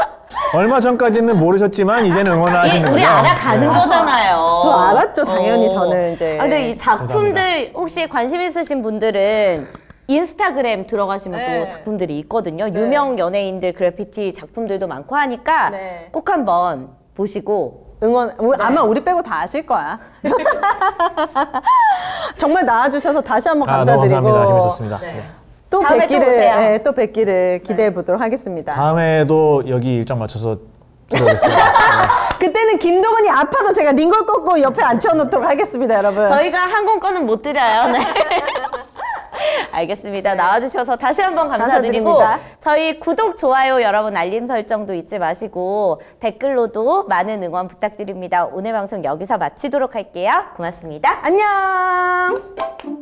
얼마 전까지는 모르셨지만 이제는 응원하시는 우리 거죠? 알아가는 거잖아요. 저 알았죠, 당연히 저는 이제. 근데 이 작품들 혹시 관심 있으신 분들은 인스타그램 들어가시면 네. 또 작품들이 있거든요. 유명 연예인들 그래피티 작품들도 많고 하니까 네. 꼭 한번 보시고 아마 우리 빼고 다 아실 거야. 정말 나와주셔서 다시 한번 감사드리고. 너무 감사합니다. 재밌었습니다. 네. 또 다음에 또 오세요. 또 뵙기를 기대해 보도록 하겠습니다. 다음에도 여기 일정 맞춰서 들어오겠습니다. 그때는 김동은이 아파도 제가 링걸 꺾고 옆에 앉혀놓도록 하겠습니다, 여러분. 저희가 항공권은 못 드려요. 네. 알겠습니다. 나와주셔서 다시 한번 감사드리고 감사드립니다. 저희 구독, 좋아요, 여러분 알림 설정도 잊지 마시고 댓글로도 많은 응원 부탁드립니다. 오늘 방송 여기서 마치도록 할게요. 고맙습니다. 안녕.